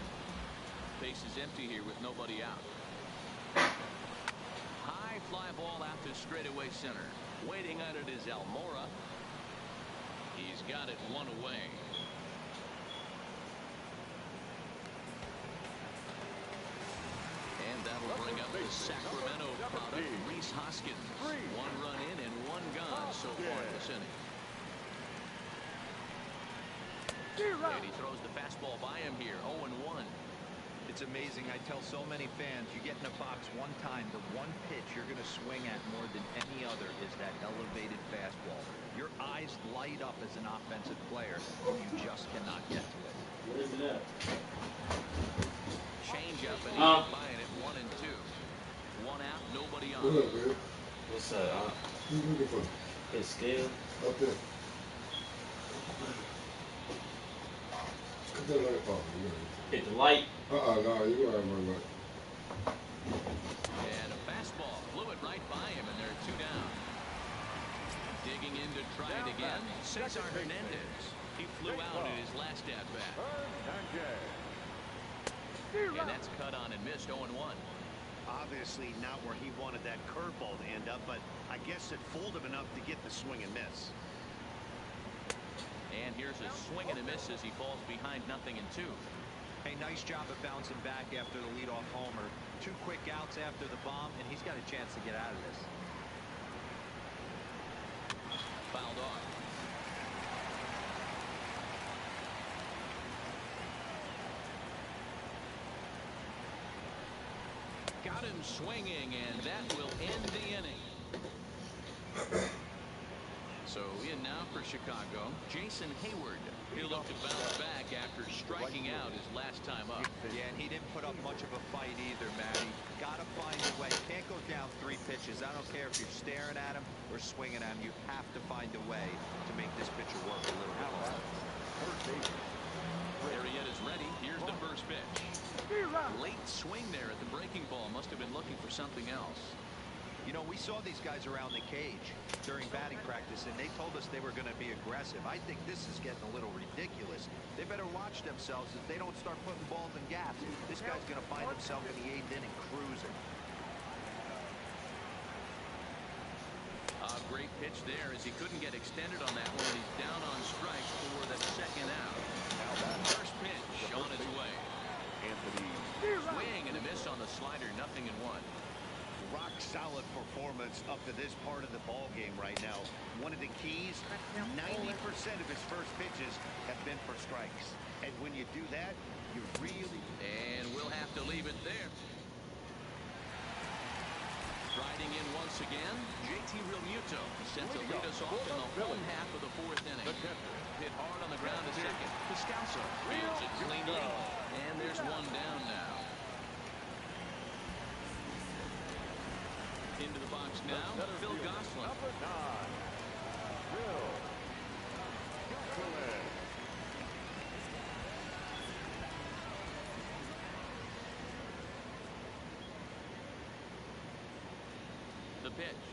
Base is empty here with nobody out. High fly ball out to straightaway center. Waiting on it is Almora. He's got it one away. And that'll bring up the Sacramento product, Rhys Hoskins. 1 run in and 1 gone so far this inning. And he throws the fastball by him here, 0-1. It's amazing. I tell so many fans, you get in a box one time, the one pitch you're going to swing at more than any other is that elevated fastball. Your eyes light up as an offensive player, and you just cannot get to it. What is it at? Change up, and he's buying it 1-2. 1 out, nobody on. What up, man? What's up? Who you looking for? His scale? Up there. Cut that light off. Hit the light. No, you don't have my light. And a fastball flew it right by him, and there are 2 down. Digging in to try it again, Cesar Hernandez. He flew out in his last at-bat. And that's cut on and missed, 0-1. Obviously not where he wanted that curveball to end up, but I guess it fooled him enough to get the swing and miss. And here's a swing and a miss as he falls behind 0-2. Hey, nice job of bouncing back after the leadoff homer. 2 quick outs after the bomb, and he's got a chance to get out of this. Fouled off. Got him swinging, and that will end the inning. So in now for Chicago, Jason Hayward. He'll look to bounce back after striking out his last time up. Yeah, and he didn't put up much of a fight either, Matty. Got to find a way. Can't go down 3 pitches. I don't care if you're staring at him or swinging at him. You have to find a way to make this pitcher work a little bit harder. Arrieta is ready. Here's the first pitch. Late swing there at the breaking ball. Must have been looking for something else. You know, we saw these guys around the cage during batting practice, and they told us they were going to be aggressive. I think this is getting a little ridiculous. They better watch themselves if they don't start putting balls in gaps. This guy's going to find himself in the 8th inning cruising. A great pitch there as he couldn't get extended on that one. He's down on strikes for the 2nd out. First pitch on its way. Swing and a miss on the slider. 0-1. Rock solid performance up to this part of the ball game right now. One of the keys, 90% of his first pitches have been for strikes. And when you do that, you really... And we'll have to leave it there. Riding in once again, JT Realmuto set to lead us off in the home half of the 4th inning. Hit hard on the ground to second. Descalso fields it cleanly. And there's 1 down now. Into the box now, Phil Gosselin. pitch.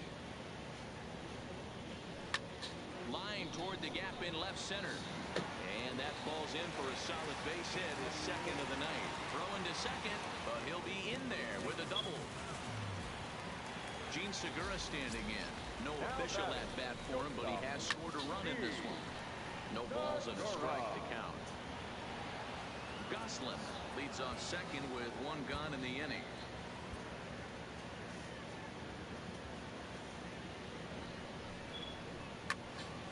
Line toward the gap in left center. And that falls in for a solid base hit, his second of the night. Throwing to second, but he'll be in there with a double. Gene Segura standing in. No official at bat for him, but he has scored a run in this one. No balls and a strike to count. Goslin leads off second with one gone in the inning.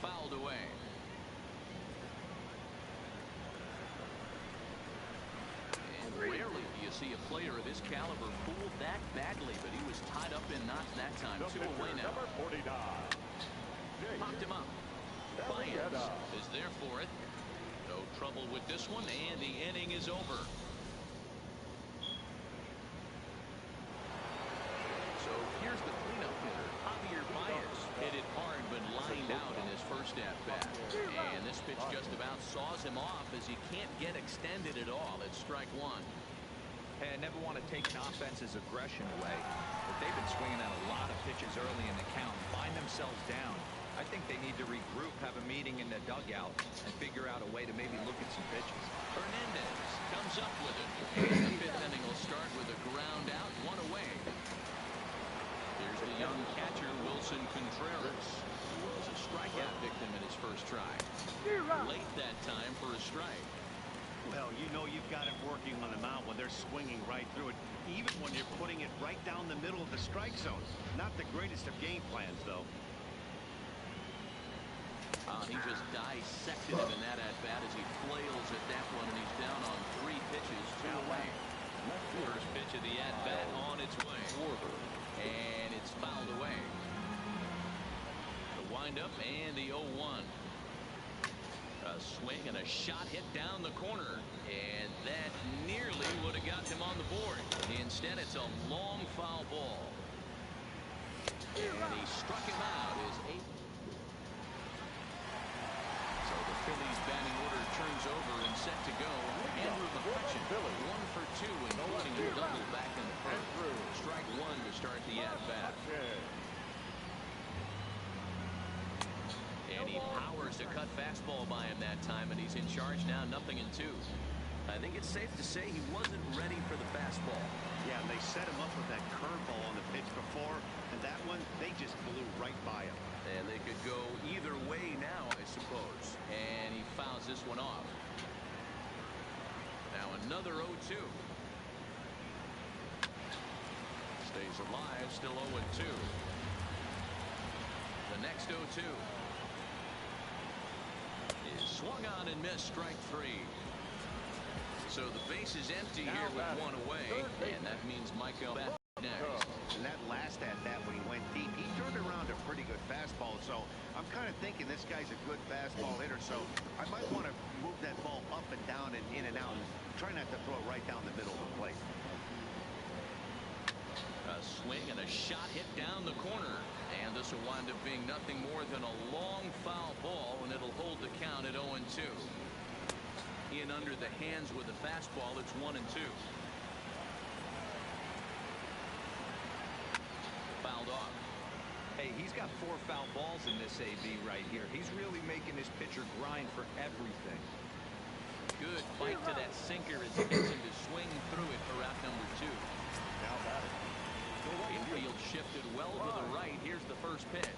Fouled away. And rarely do you see a player of his caliber fooled that badly, but he was tied up in knots that time. 2 away now. Number 49. Popped him up. Lyons is there for it. No trouble with this one, and the inning is over. So here's the cleanup hitter, Javier Baez. Hit it hard, but lined out in his first at-bat. And this pitch just about saws him off as he can't get extended at all. It's strike one. Hey, I never want to take an offense's aggression away, but they've been swinging at a lot of pitches early in the count, find themselves down. I think they need to regroup, have a meeting in the dugout, and figure out a way to maybe look at some pitches. Hernandez comes up with it. The fifth inning will start with a ground out, 1 away. Here's the young catcher, Wilson Contreras, who was a strikeout victim in his first try. Late that time for a strike. Well, you know you've got it working on the mound when they're swinging right through it, even when you're putting it right down the middle of the strike zone. Not the greatest of game plans, though. He just dissected him in that at-bat as he flails at that one, and he's down on 3 pitches, 2 away. First pitch of the at-bat on its way. And it's fouled away. The windup and the 0-1. A swing and a shot hit down the corner, and that nearly would have got him on the board. Instead, it's a long foul ball. And he struck him out as 8. So the Phillies batting order turns over and set to go. Andrew McCutchen, 1 for 2, including a double back in the first. Strike 1 to start the at-bat. And he powers to cut fastball by him that time, and he's in charge now, 0-2. I think it's safe to say he wasn't ready for the fastball. Yeah, they set him up with that curveball on the pitch before, and that one, they just blew right by him. And they could go either way now, I suppose. And he fouls this one off. Now another 0-2. Stays alive, still 0-2. The next 0-2 is swung on and missed, strike 3. So the base is empty here with 1 away, and that means Michael back next. And that last at-bat when he went deep, he turned around a pretty good fastball, so I'm kind of thinking this guy's a good fastball hitter, so I might want to move that ball up and down and in and out and try not to throw it right down the middle of the plate. A swing and a shot hit down the corner, and this will wind up being nothing more than a long foul ball, and it'll hold the count at 0-2. In under the hands with the fastball, it's 1-2. Fouled off. Hey, he's got 4 foul balls in this AB right here. He's really making his pitcher grind for everything. Good fight to that sinker as he gets him to swing through it for out number 2. Now batting. Infield shifted well to the right. Here's the first pitch.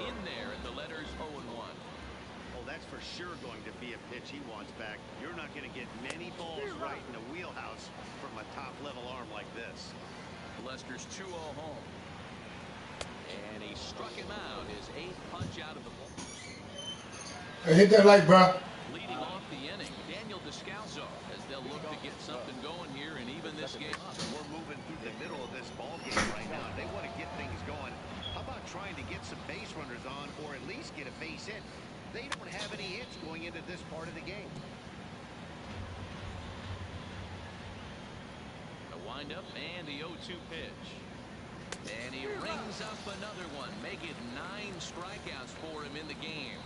In there at the letters 0-1. Oh, that's for sure going to be a pitch he wants back. You're not going to get many balls right in the wheelhouse from a top-level arm like this. Lester's 2-0 home. And he struck him out. His 8th punch out of the ball. Hey, hit that light, bro. Leading off the inning, Daniel Descalso, as they'll look to get something going here and even this game up. We're moving through the middle of this ball game right now. They want to get things going. How about trying to get some base runners on, or at least get a base hit? They don't have any hits going into this part of the game. A windup and the 0-2 pitch. And he rings up another one, making 9 strikeouts for him in the game.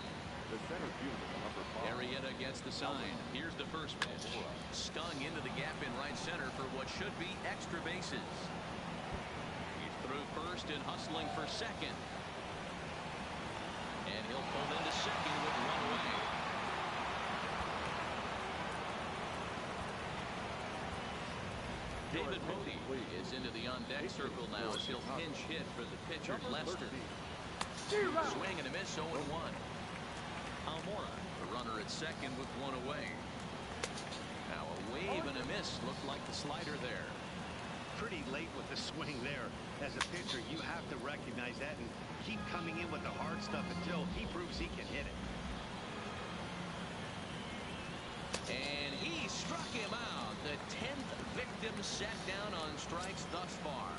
The center fielder, number 5. Arrieta gets the sign. Here's the first pitch. Stung into the gap in right center for what should be extra bases. He threw first and hustling for second. And he'll pull into second with one away. David Bodie is into the on-deck circle now as he'll pinch hit for the pitcher, Lester. Swing and a miss, 0-1. Almora, the runner at second with one away. Now a wave and a miss. Looked like the slider there. Pretty late with the swing there. As a pitcher, you have to recognize that and keep coming in with the hard stuff until he proves he can hit it. And he struck him out. The 10th victim set down on strikes thus far.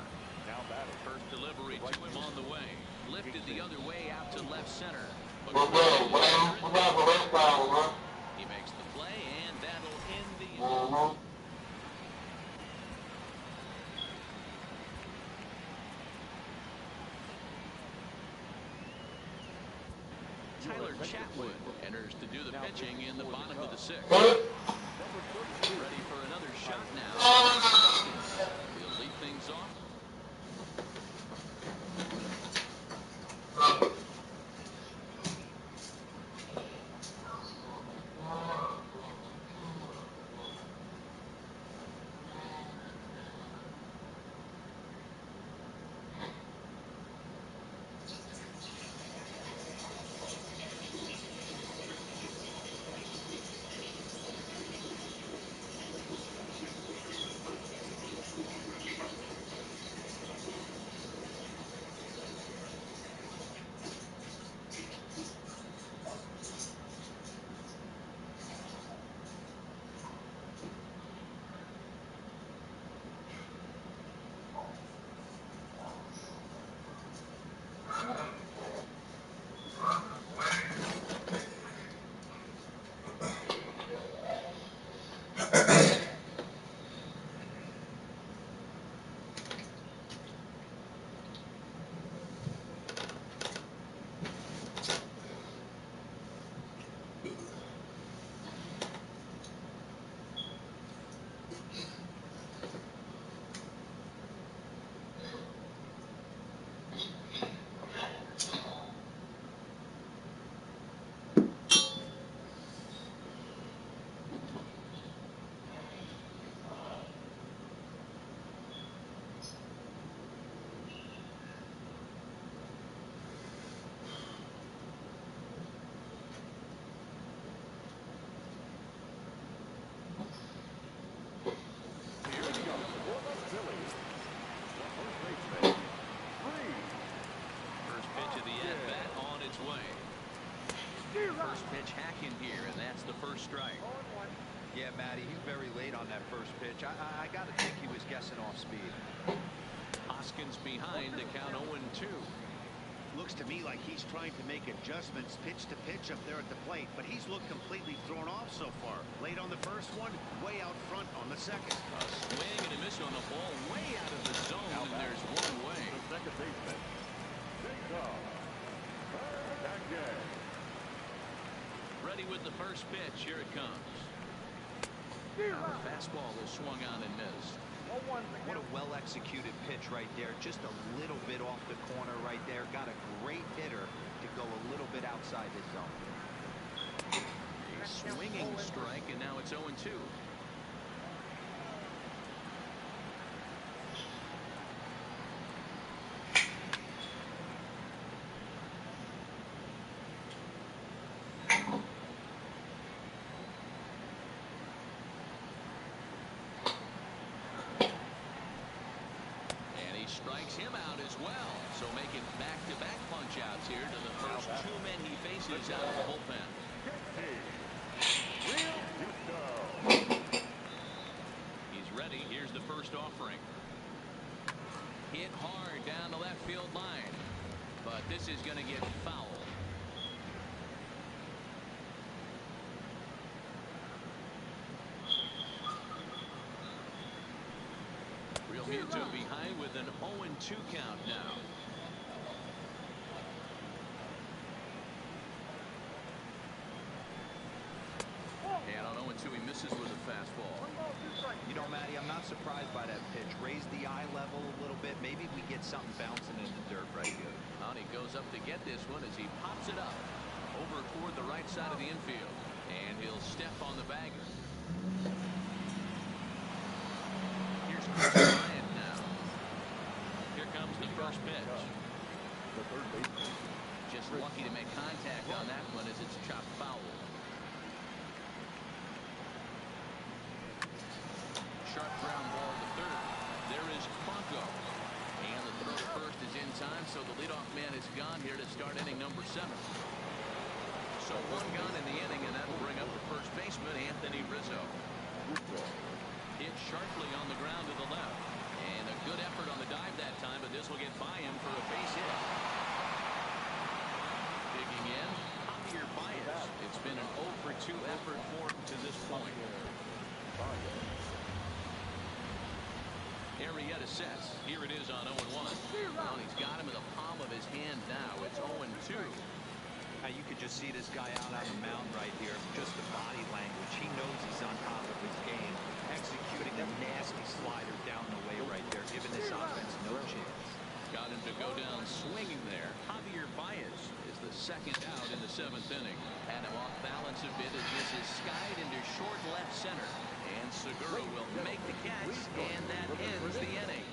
Now batting. First delivery to him on the way. Lifted the other way out to left center. But he makes the play, and that'll end the inning. Tyler Chatwood enters to do the pitching in the bottom of the sixth. Ready for another shot now. He'll lead things off. First pitch hacking here, and that's the first strike. Yeah, Matty, he's very late on that first pitch. I got to think he was guessing off speed. Hoskins behind to count 0-2. Looks to me like he's trying to make adjustments pitch to pitch up there at the plate, but he's looked completely thrown off so far. Late on the first one, way out front on the second. A swing and a miss on the ball, way out of the zone, and there's one away. The second baseman, Ninga. Ready with the first pitch. Here it comes. Now the fastball is swung on and missed. What a well-executed pitch right there. Just a little bit off the corner right there. Got a great hitter to go a little bit outside his zone. A swinging strike, and now it's 0-2. Strikes him out as well. So making back-to-back punch-outs here to the first two men he faces out of the bullpen. He's ready. Here's the first offering. Hit hard down the left field line. But this is going to get foul. Realmuto behind with an 0-2 count now. And on 0-2 he misses with a fastball. You know, Matty, I'm not surprised by that pitch. Raise the eye level a little bit. Maybe we get something bouncing in the dirt right here. And he goes up to get this one as he pops it up over toward the right side of the infield. And he'll step on the bagger. Here's Chris Bryant now. Here comes the first pitch. The third baseman. Just lucky to make contact on that one as it's chopped foul. Sharp ground ball to third. There is Franco. And the throw to first is in time, so the leadoff man is gone here to start inning number 7. So one gone in the inning, and that will bring up the first baseman, Anthony Rizzo. Hit sharply on the ground to the left. And a good effort on the dive that time, but this will get by him for a base hit. Digging in, Javier Baez. It's been an 0 for 2 effort for him to this point. Arrieta sets. Here it is on 0-1. Well, he's got him in the palm of his hand now. It's 0-2. Now you could just see this guy out on the mound right here. Just the body language. He knows he's on top of his game. Executing a nasty slider down the way right there, giving this offense no chance. Got him to go down swinging there. Javier Baez is the second out in the 7th inning. Had him off balance a bit as this is skied into short left center. And Segura will make the catch, and that ends the inning.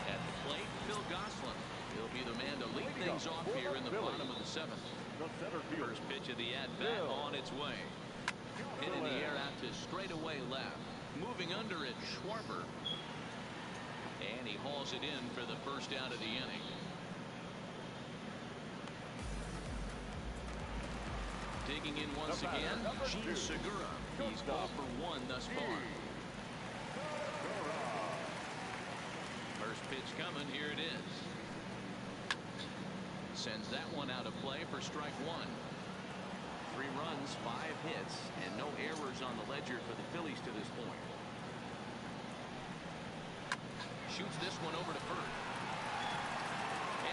At the plate, Phil Gosselin. He'll be the man to lead things off here in the bottom of the 7th. First pitch of the at-bat on its way. Hit in the air out to straightaway left. Moving under it, Schwarber. And he hauls it in for the first out of the inning. Digging in once again, Gene Segura. He's 0 for 1 thus far. First pitch coming, here it is. Sends that one out of play for strike 1. 3 runs, 5 hits, and no errors on the ledger for the Phillies to this point. Shoots this one over to first.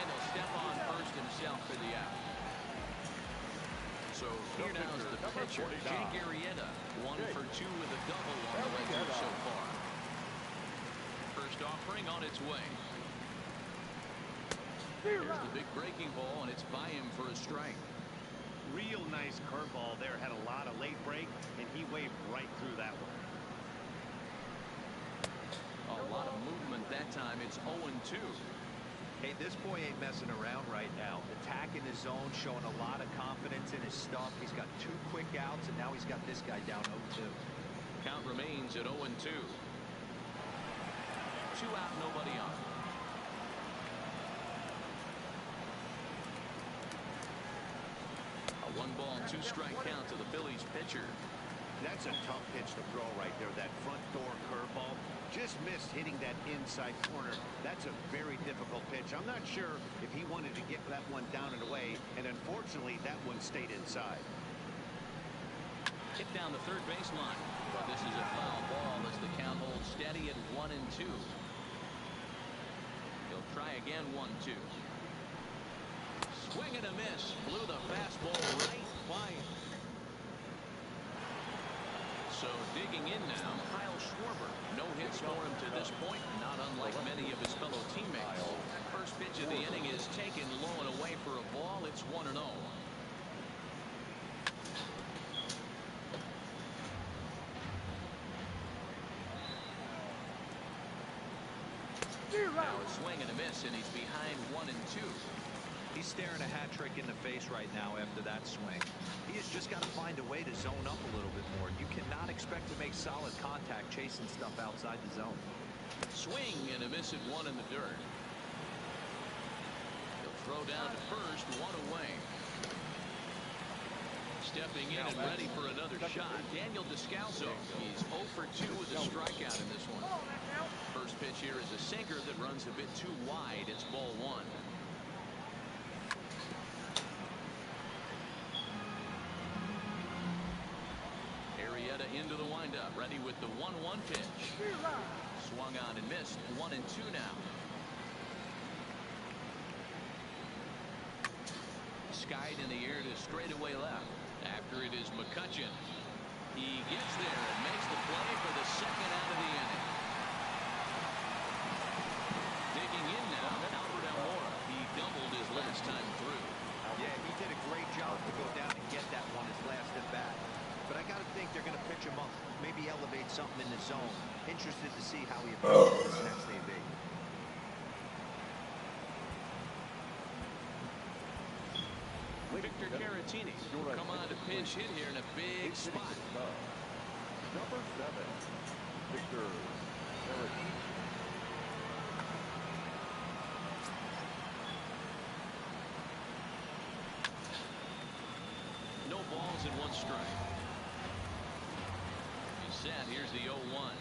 And he'll step on first himself for the out. So here now is the pitcher, Jake Arrieta. 1 for 2 with a double on the ledger so far. First offering on its way. Here's the big breaking ball, and it's by him for a strike. Real nice curveball there. Had a lot of late break, and he waved right through that one. A lot of movement that time. It's 0-2. Hey, this boy ain't messing around right now. Attacking his zone, showing a lot of confidence in his stuff. He's got 2 quick outs, and now he's got this guy down 0-2. Count remains at 0-2. 2 out, nobody on. A 1-ball, 2-strike count to the Phillies pitcher. That's a tough pitch to throw right there. That front door curveball just missed hitting that inside corner. That's a very difficult pitch. I'm not sure if he wanted to get that one down and away, and unfortunately that one stayed inside. Hit down the third baseline, but this is a foul ball as the count holds steady at 1-2. He'll try again. 1-2. Swing and a miss. Blew the fastball right by him. So digging in now, Kyle Schwarber. No hits for him to this point, not unlike many of his fellow teammates. First pitch of the inning is taken low and away for a ball. It's 1-0. Now a swing and a miss, and he's behind 1-2. He's staring a hat trick in the face right now after that swing. He has just got to find a way to zone up a little bit more. You cannot expect to make solid contact chasing stuff outside the zone. Swing and a miss at 1 in the dirt. He'll throw down to first, 1 away. Stepping in and ready for another shot, Daniel Descalso. He's 0 for 2 with a strikeout in this one. First pitch here is a sinker that runs a bit too wide. It's ball 1. Arrieta into the windup, ready with the 1-1 pitch. Swung on and missed. 1-2 now. Skied in the air to straightaway left. After it is McCutchen. He gets there and makes the play for the second out of the inning. Digging in now, Albert Almora. He doubled his last time through. Yeah, he did a great job to go down and get that one his last at bat. But I got to think they're going to pitch him up, maybe elevate something in the zone. Interested to see how he approaches this next AB. Victor Caratini will come on to pinch hit here in a big spot. Number 7, Victor Caratini. No balls and 1 strike. He's set. Here's the 0-1.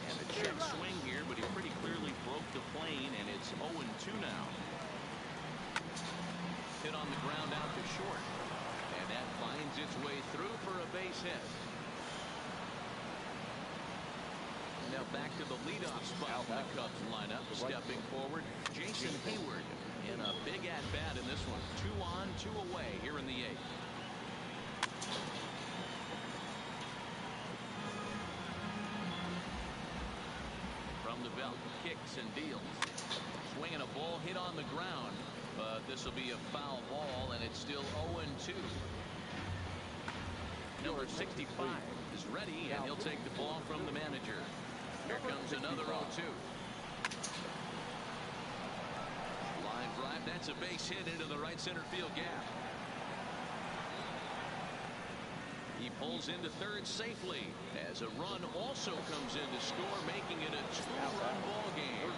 And a check swing here, but he pretty clearly broke the plane, and it's 0-2 now. Hit on the ground out to short. And that finds its way through for a base hit. Now back to the leadoff spot in the Cubs lineup. Stepping forward, Jason Hayward in a big at-bat in this one. 2 on, 2 away here in the 8th. From the belt, kicks and deals. Swinging a ball hit on the ground. But this will be a foul ball, and it's still 0-2. Number 65 is ready, and he'll take the ball from the manager. Here comes another 0-2. Line drive, that's a base hit into the right center field gap. He pulls into third safely as a run also comes in to score, making it a 2-run ball game.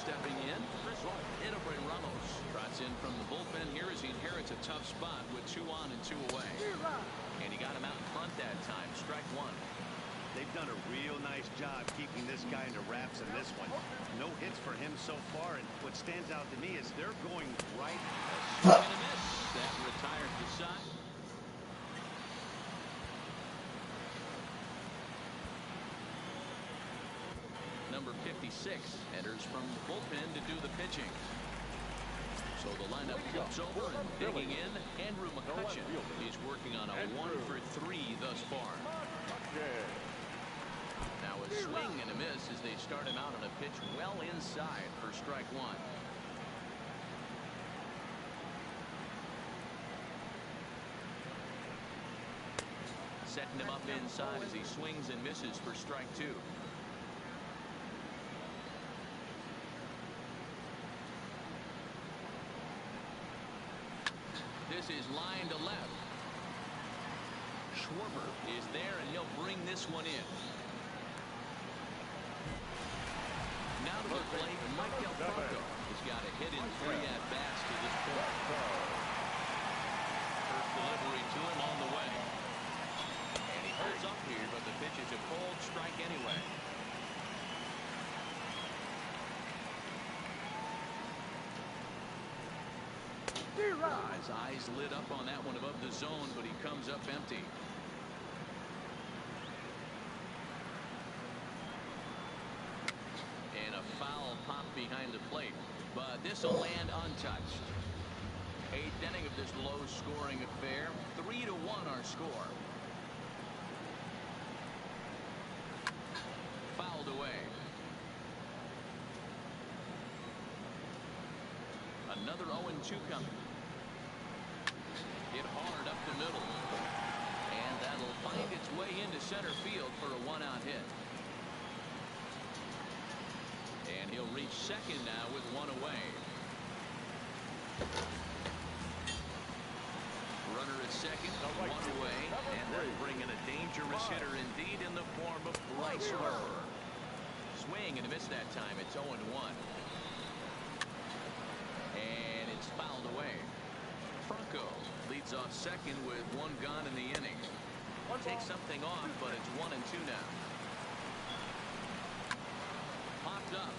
Stepping in, Edwin Ramos trots in from the bullpen here as he inherits a tough spot with 2 on and 2 away. And he got him out in front that time. Strike 1. They've done a real nice job keeping this guy into wraps in this one. No hits for him so far, and what stands out to me is they're going right. A swing and a miss. That retires the side. Number 56 enters from the bullpen to do the pitching. So the lineup flips over and digging in. Andrew McCutchen. He's working on a 1-for-3 thus far. Now a swing and a miss as they start him out on a pitch well inside for strike 1. Setting him up inside as he swings and misses for strike 2. This is line to left. Schwarber is there, and he'll bring this one in. Now to the plate, Mike Del Franco has got a hit in 3 at-bats to this point. First delivery to him on the way. And he holds up here, but the pitch is a cold strike anyway. His eyes lit up on that one above the zone, but he comes up empty. And a foul pop behind the plate, but this will land untouched. 8th inning of this low-scoring affair. 3-1 our score. Fouled away. Another 0-2 coming. Hit hard up the middle. And that'll find its way into center field for a 1-out hit. And he'll reach second now with 1 away. Runner at second, 1 away. And they're bringing a dangerous hitter indeed in the form of Bryce Harper. Swing and a miss that time. It's 0-1. And it's fouled away. Franco leads off second with 1 gone in the inning. Takes something off, but it's 1-2 now. Popped up.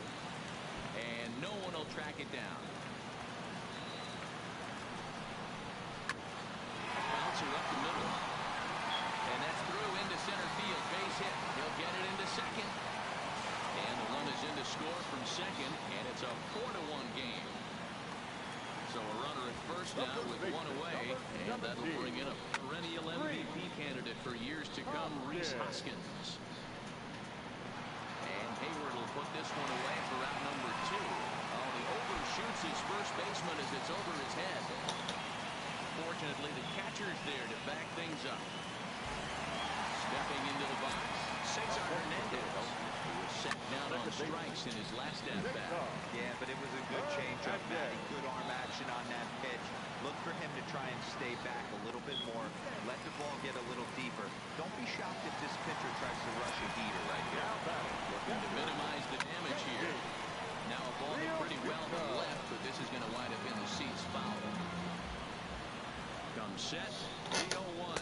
And no one will track it down. Bouncer up the middle. And that's through into center field. Base hit. He'll get it into second. And the run is in to score from second. And it's a 4-1 game. So a runner at first first now with one away, and that'll bring in a perennial MVP candidate for years to come, Reese Hoskins. And Hayward will put this one away for out number 2. Oh, he overshoots his first baseman as it's over his head. Fortunately, the catcher's there to back things up. Stepping into the box, Cesar Hernandez, who was set down on strikes in his last at-bat. Yeah, but it was a good change-up, Matty. Good arm action on that pitch. Look for him to try and stay back a little bit more. Let the ball get a little deeper. Don't be shocked if this pitcher tries to rush a heater right here. Looking to minimize the damage here. Now a ball hit pretty well to the left, but this is going to wind up in the seats foul. Comes set, 3-0-1.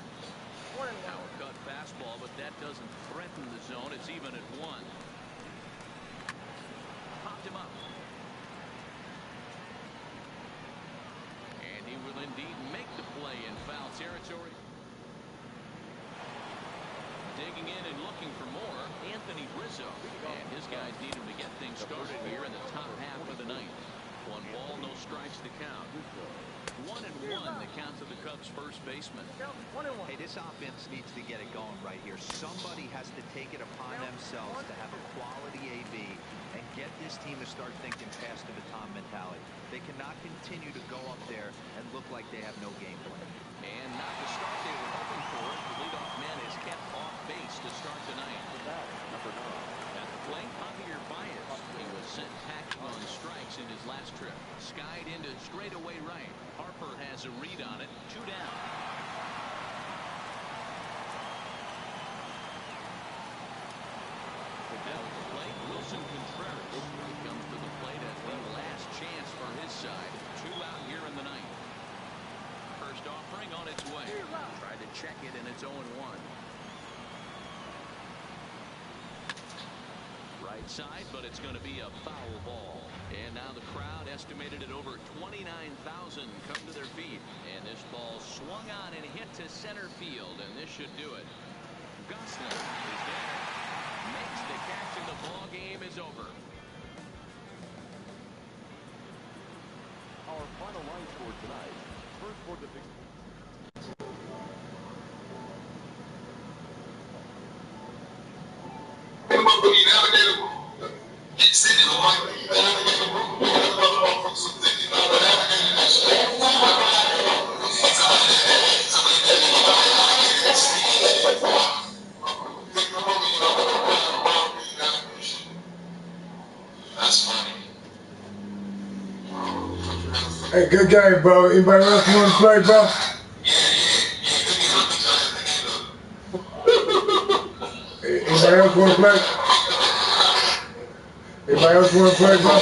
Now a cut fastball, but that doesn't threaten the zone. It's even at 1. Popped him up. And he will indeed make the play in foul territory. Digging in and looking for more, Anthony Rizzo. And his guys need him to get things started here in the top half of the ninth. 1 ball, no strikes to count. 1-1 the count to the Cubs' first baseman. Hey, this offense needs to get it going right here. Somebody has to take it upon themselves to have a quality AB and get this team to start thinking pass to the Tom mentality. They cannot continue to go up there and look like they have no game plan. And not the start they were hoping for. The leadoff man is kept off base to start the ninth. Number 9. At the plate, Javier Baez. He was sent packing on strikes in his last trip. Skied into straightaway right. Harper has a read on it. 2 down. Now at the plate, Wilson Contreras. He comes to the plate as the last chance for his side. 2 out here in the ninth. First offering on its way. Tried to check it, and it's 0-1. Right side, but it's going to be a foul ball. And now the crowd, estimated at over 29,000, come to their feet. And this ball swung on and hit to center field, and this should do it. Gosselin is there. Makes the catch, and the ball game is over. Our final line score tonight. First for the big. Hey, good game, bro. Anybody else want to play, bro? Anybody else want to play? Anybody else want to play, bro?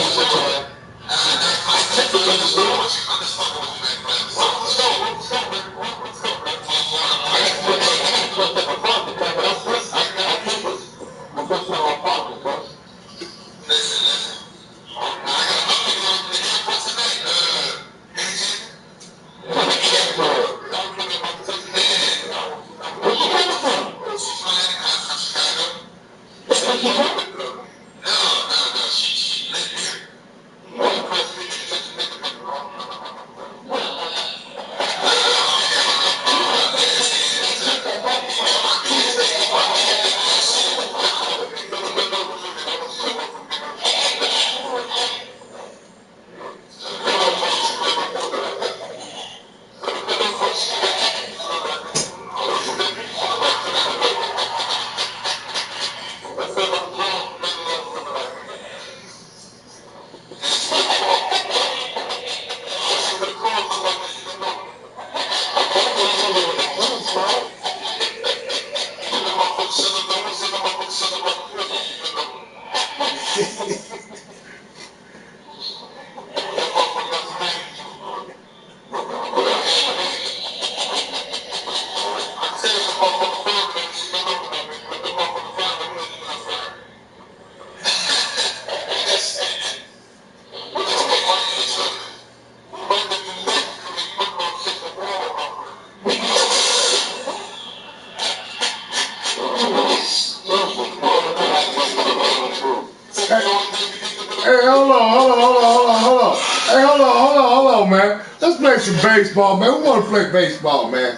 man. Let's play some baseball, man. We want to play baseball, man.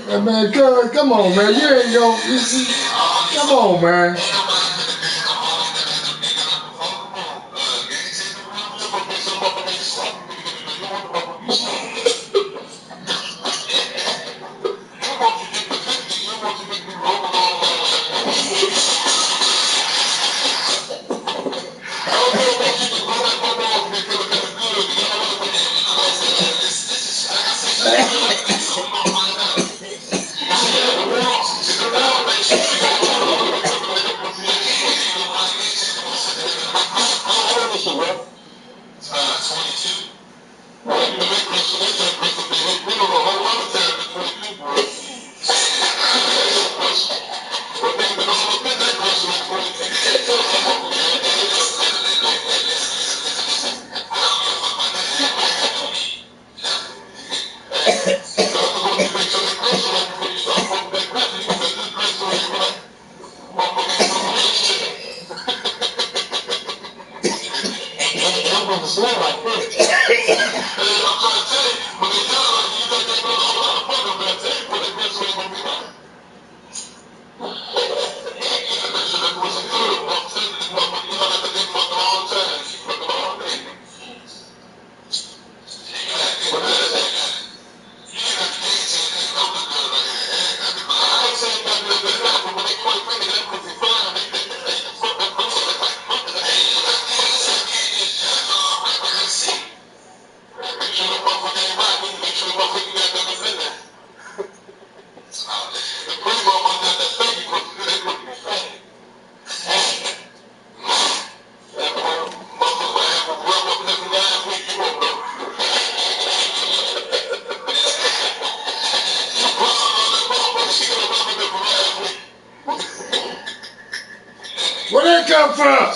Yeah, man, come on, man. You ain't gonna. Come on, man. Where that come from?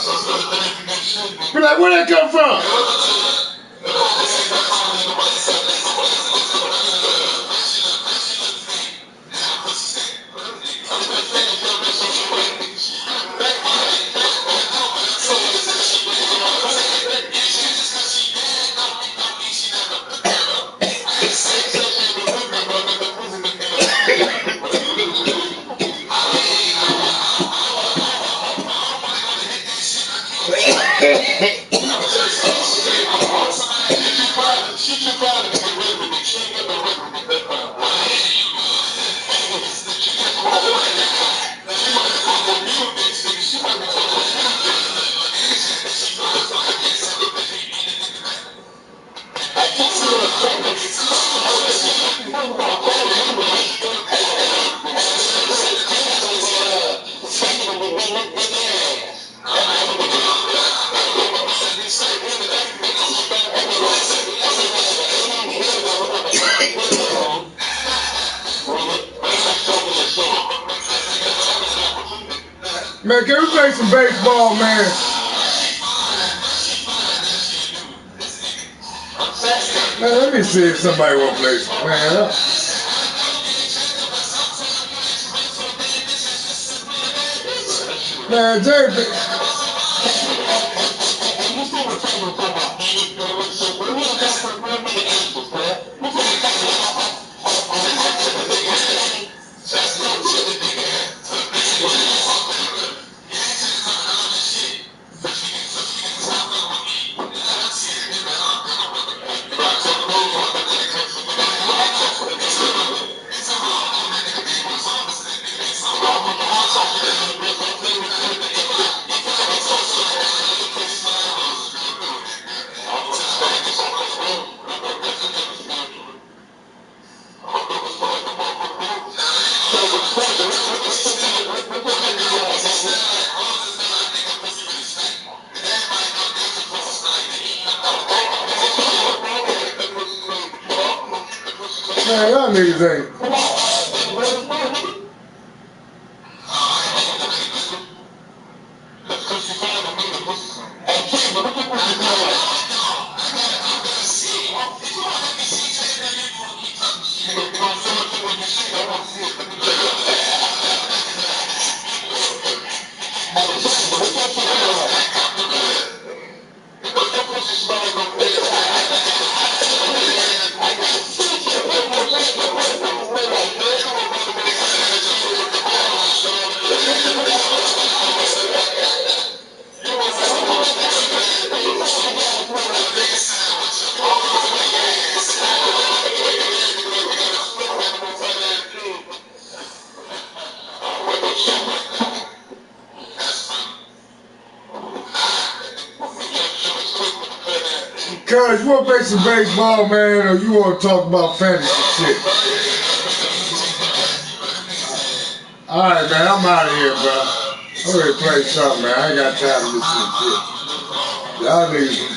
Be like, where that come from? Man, can we play some baseball, man? Man, let me see if somebody will play some, man. Man, JP. Man, y'all niggas ain't. Cuz, you want to play some baseball, man, or you want to talk about fantasy shit? Alright, man, I'm out of here, bro. I'm ready to play something, man. I ain't got time to listen to shit. Y'all niggas.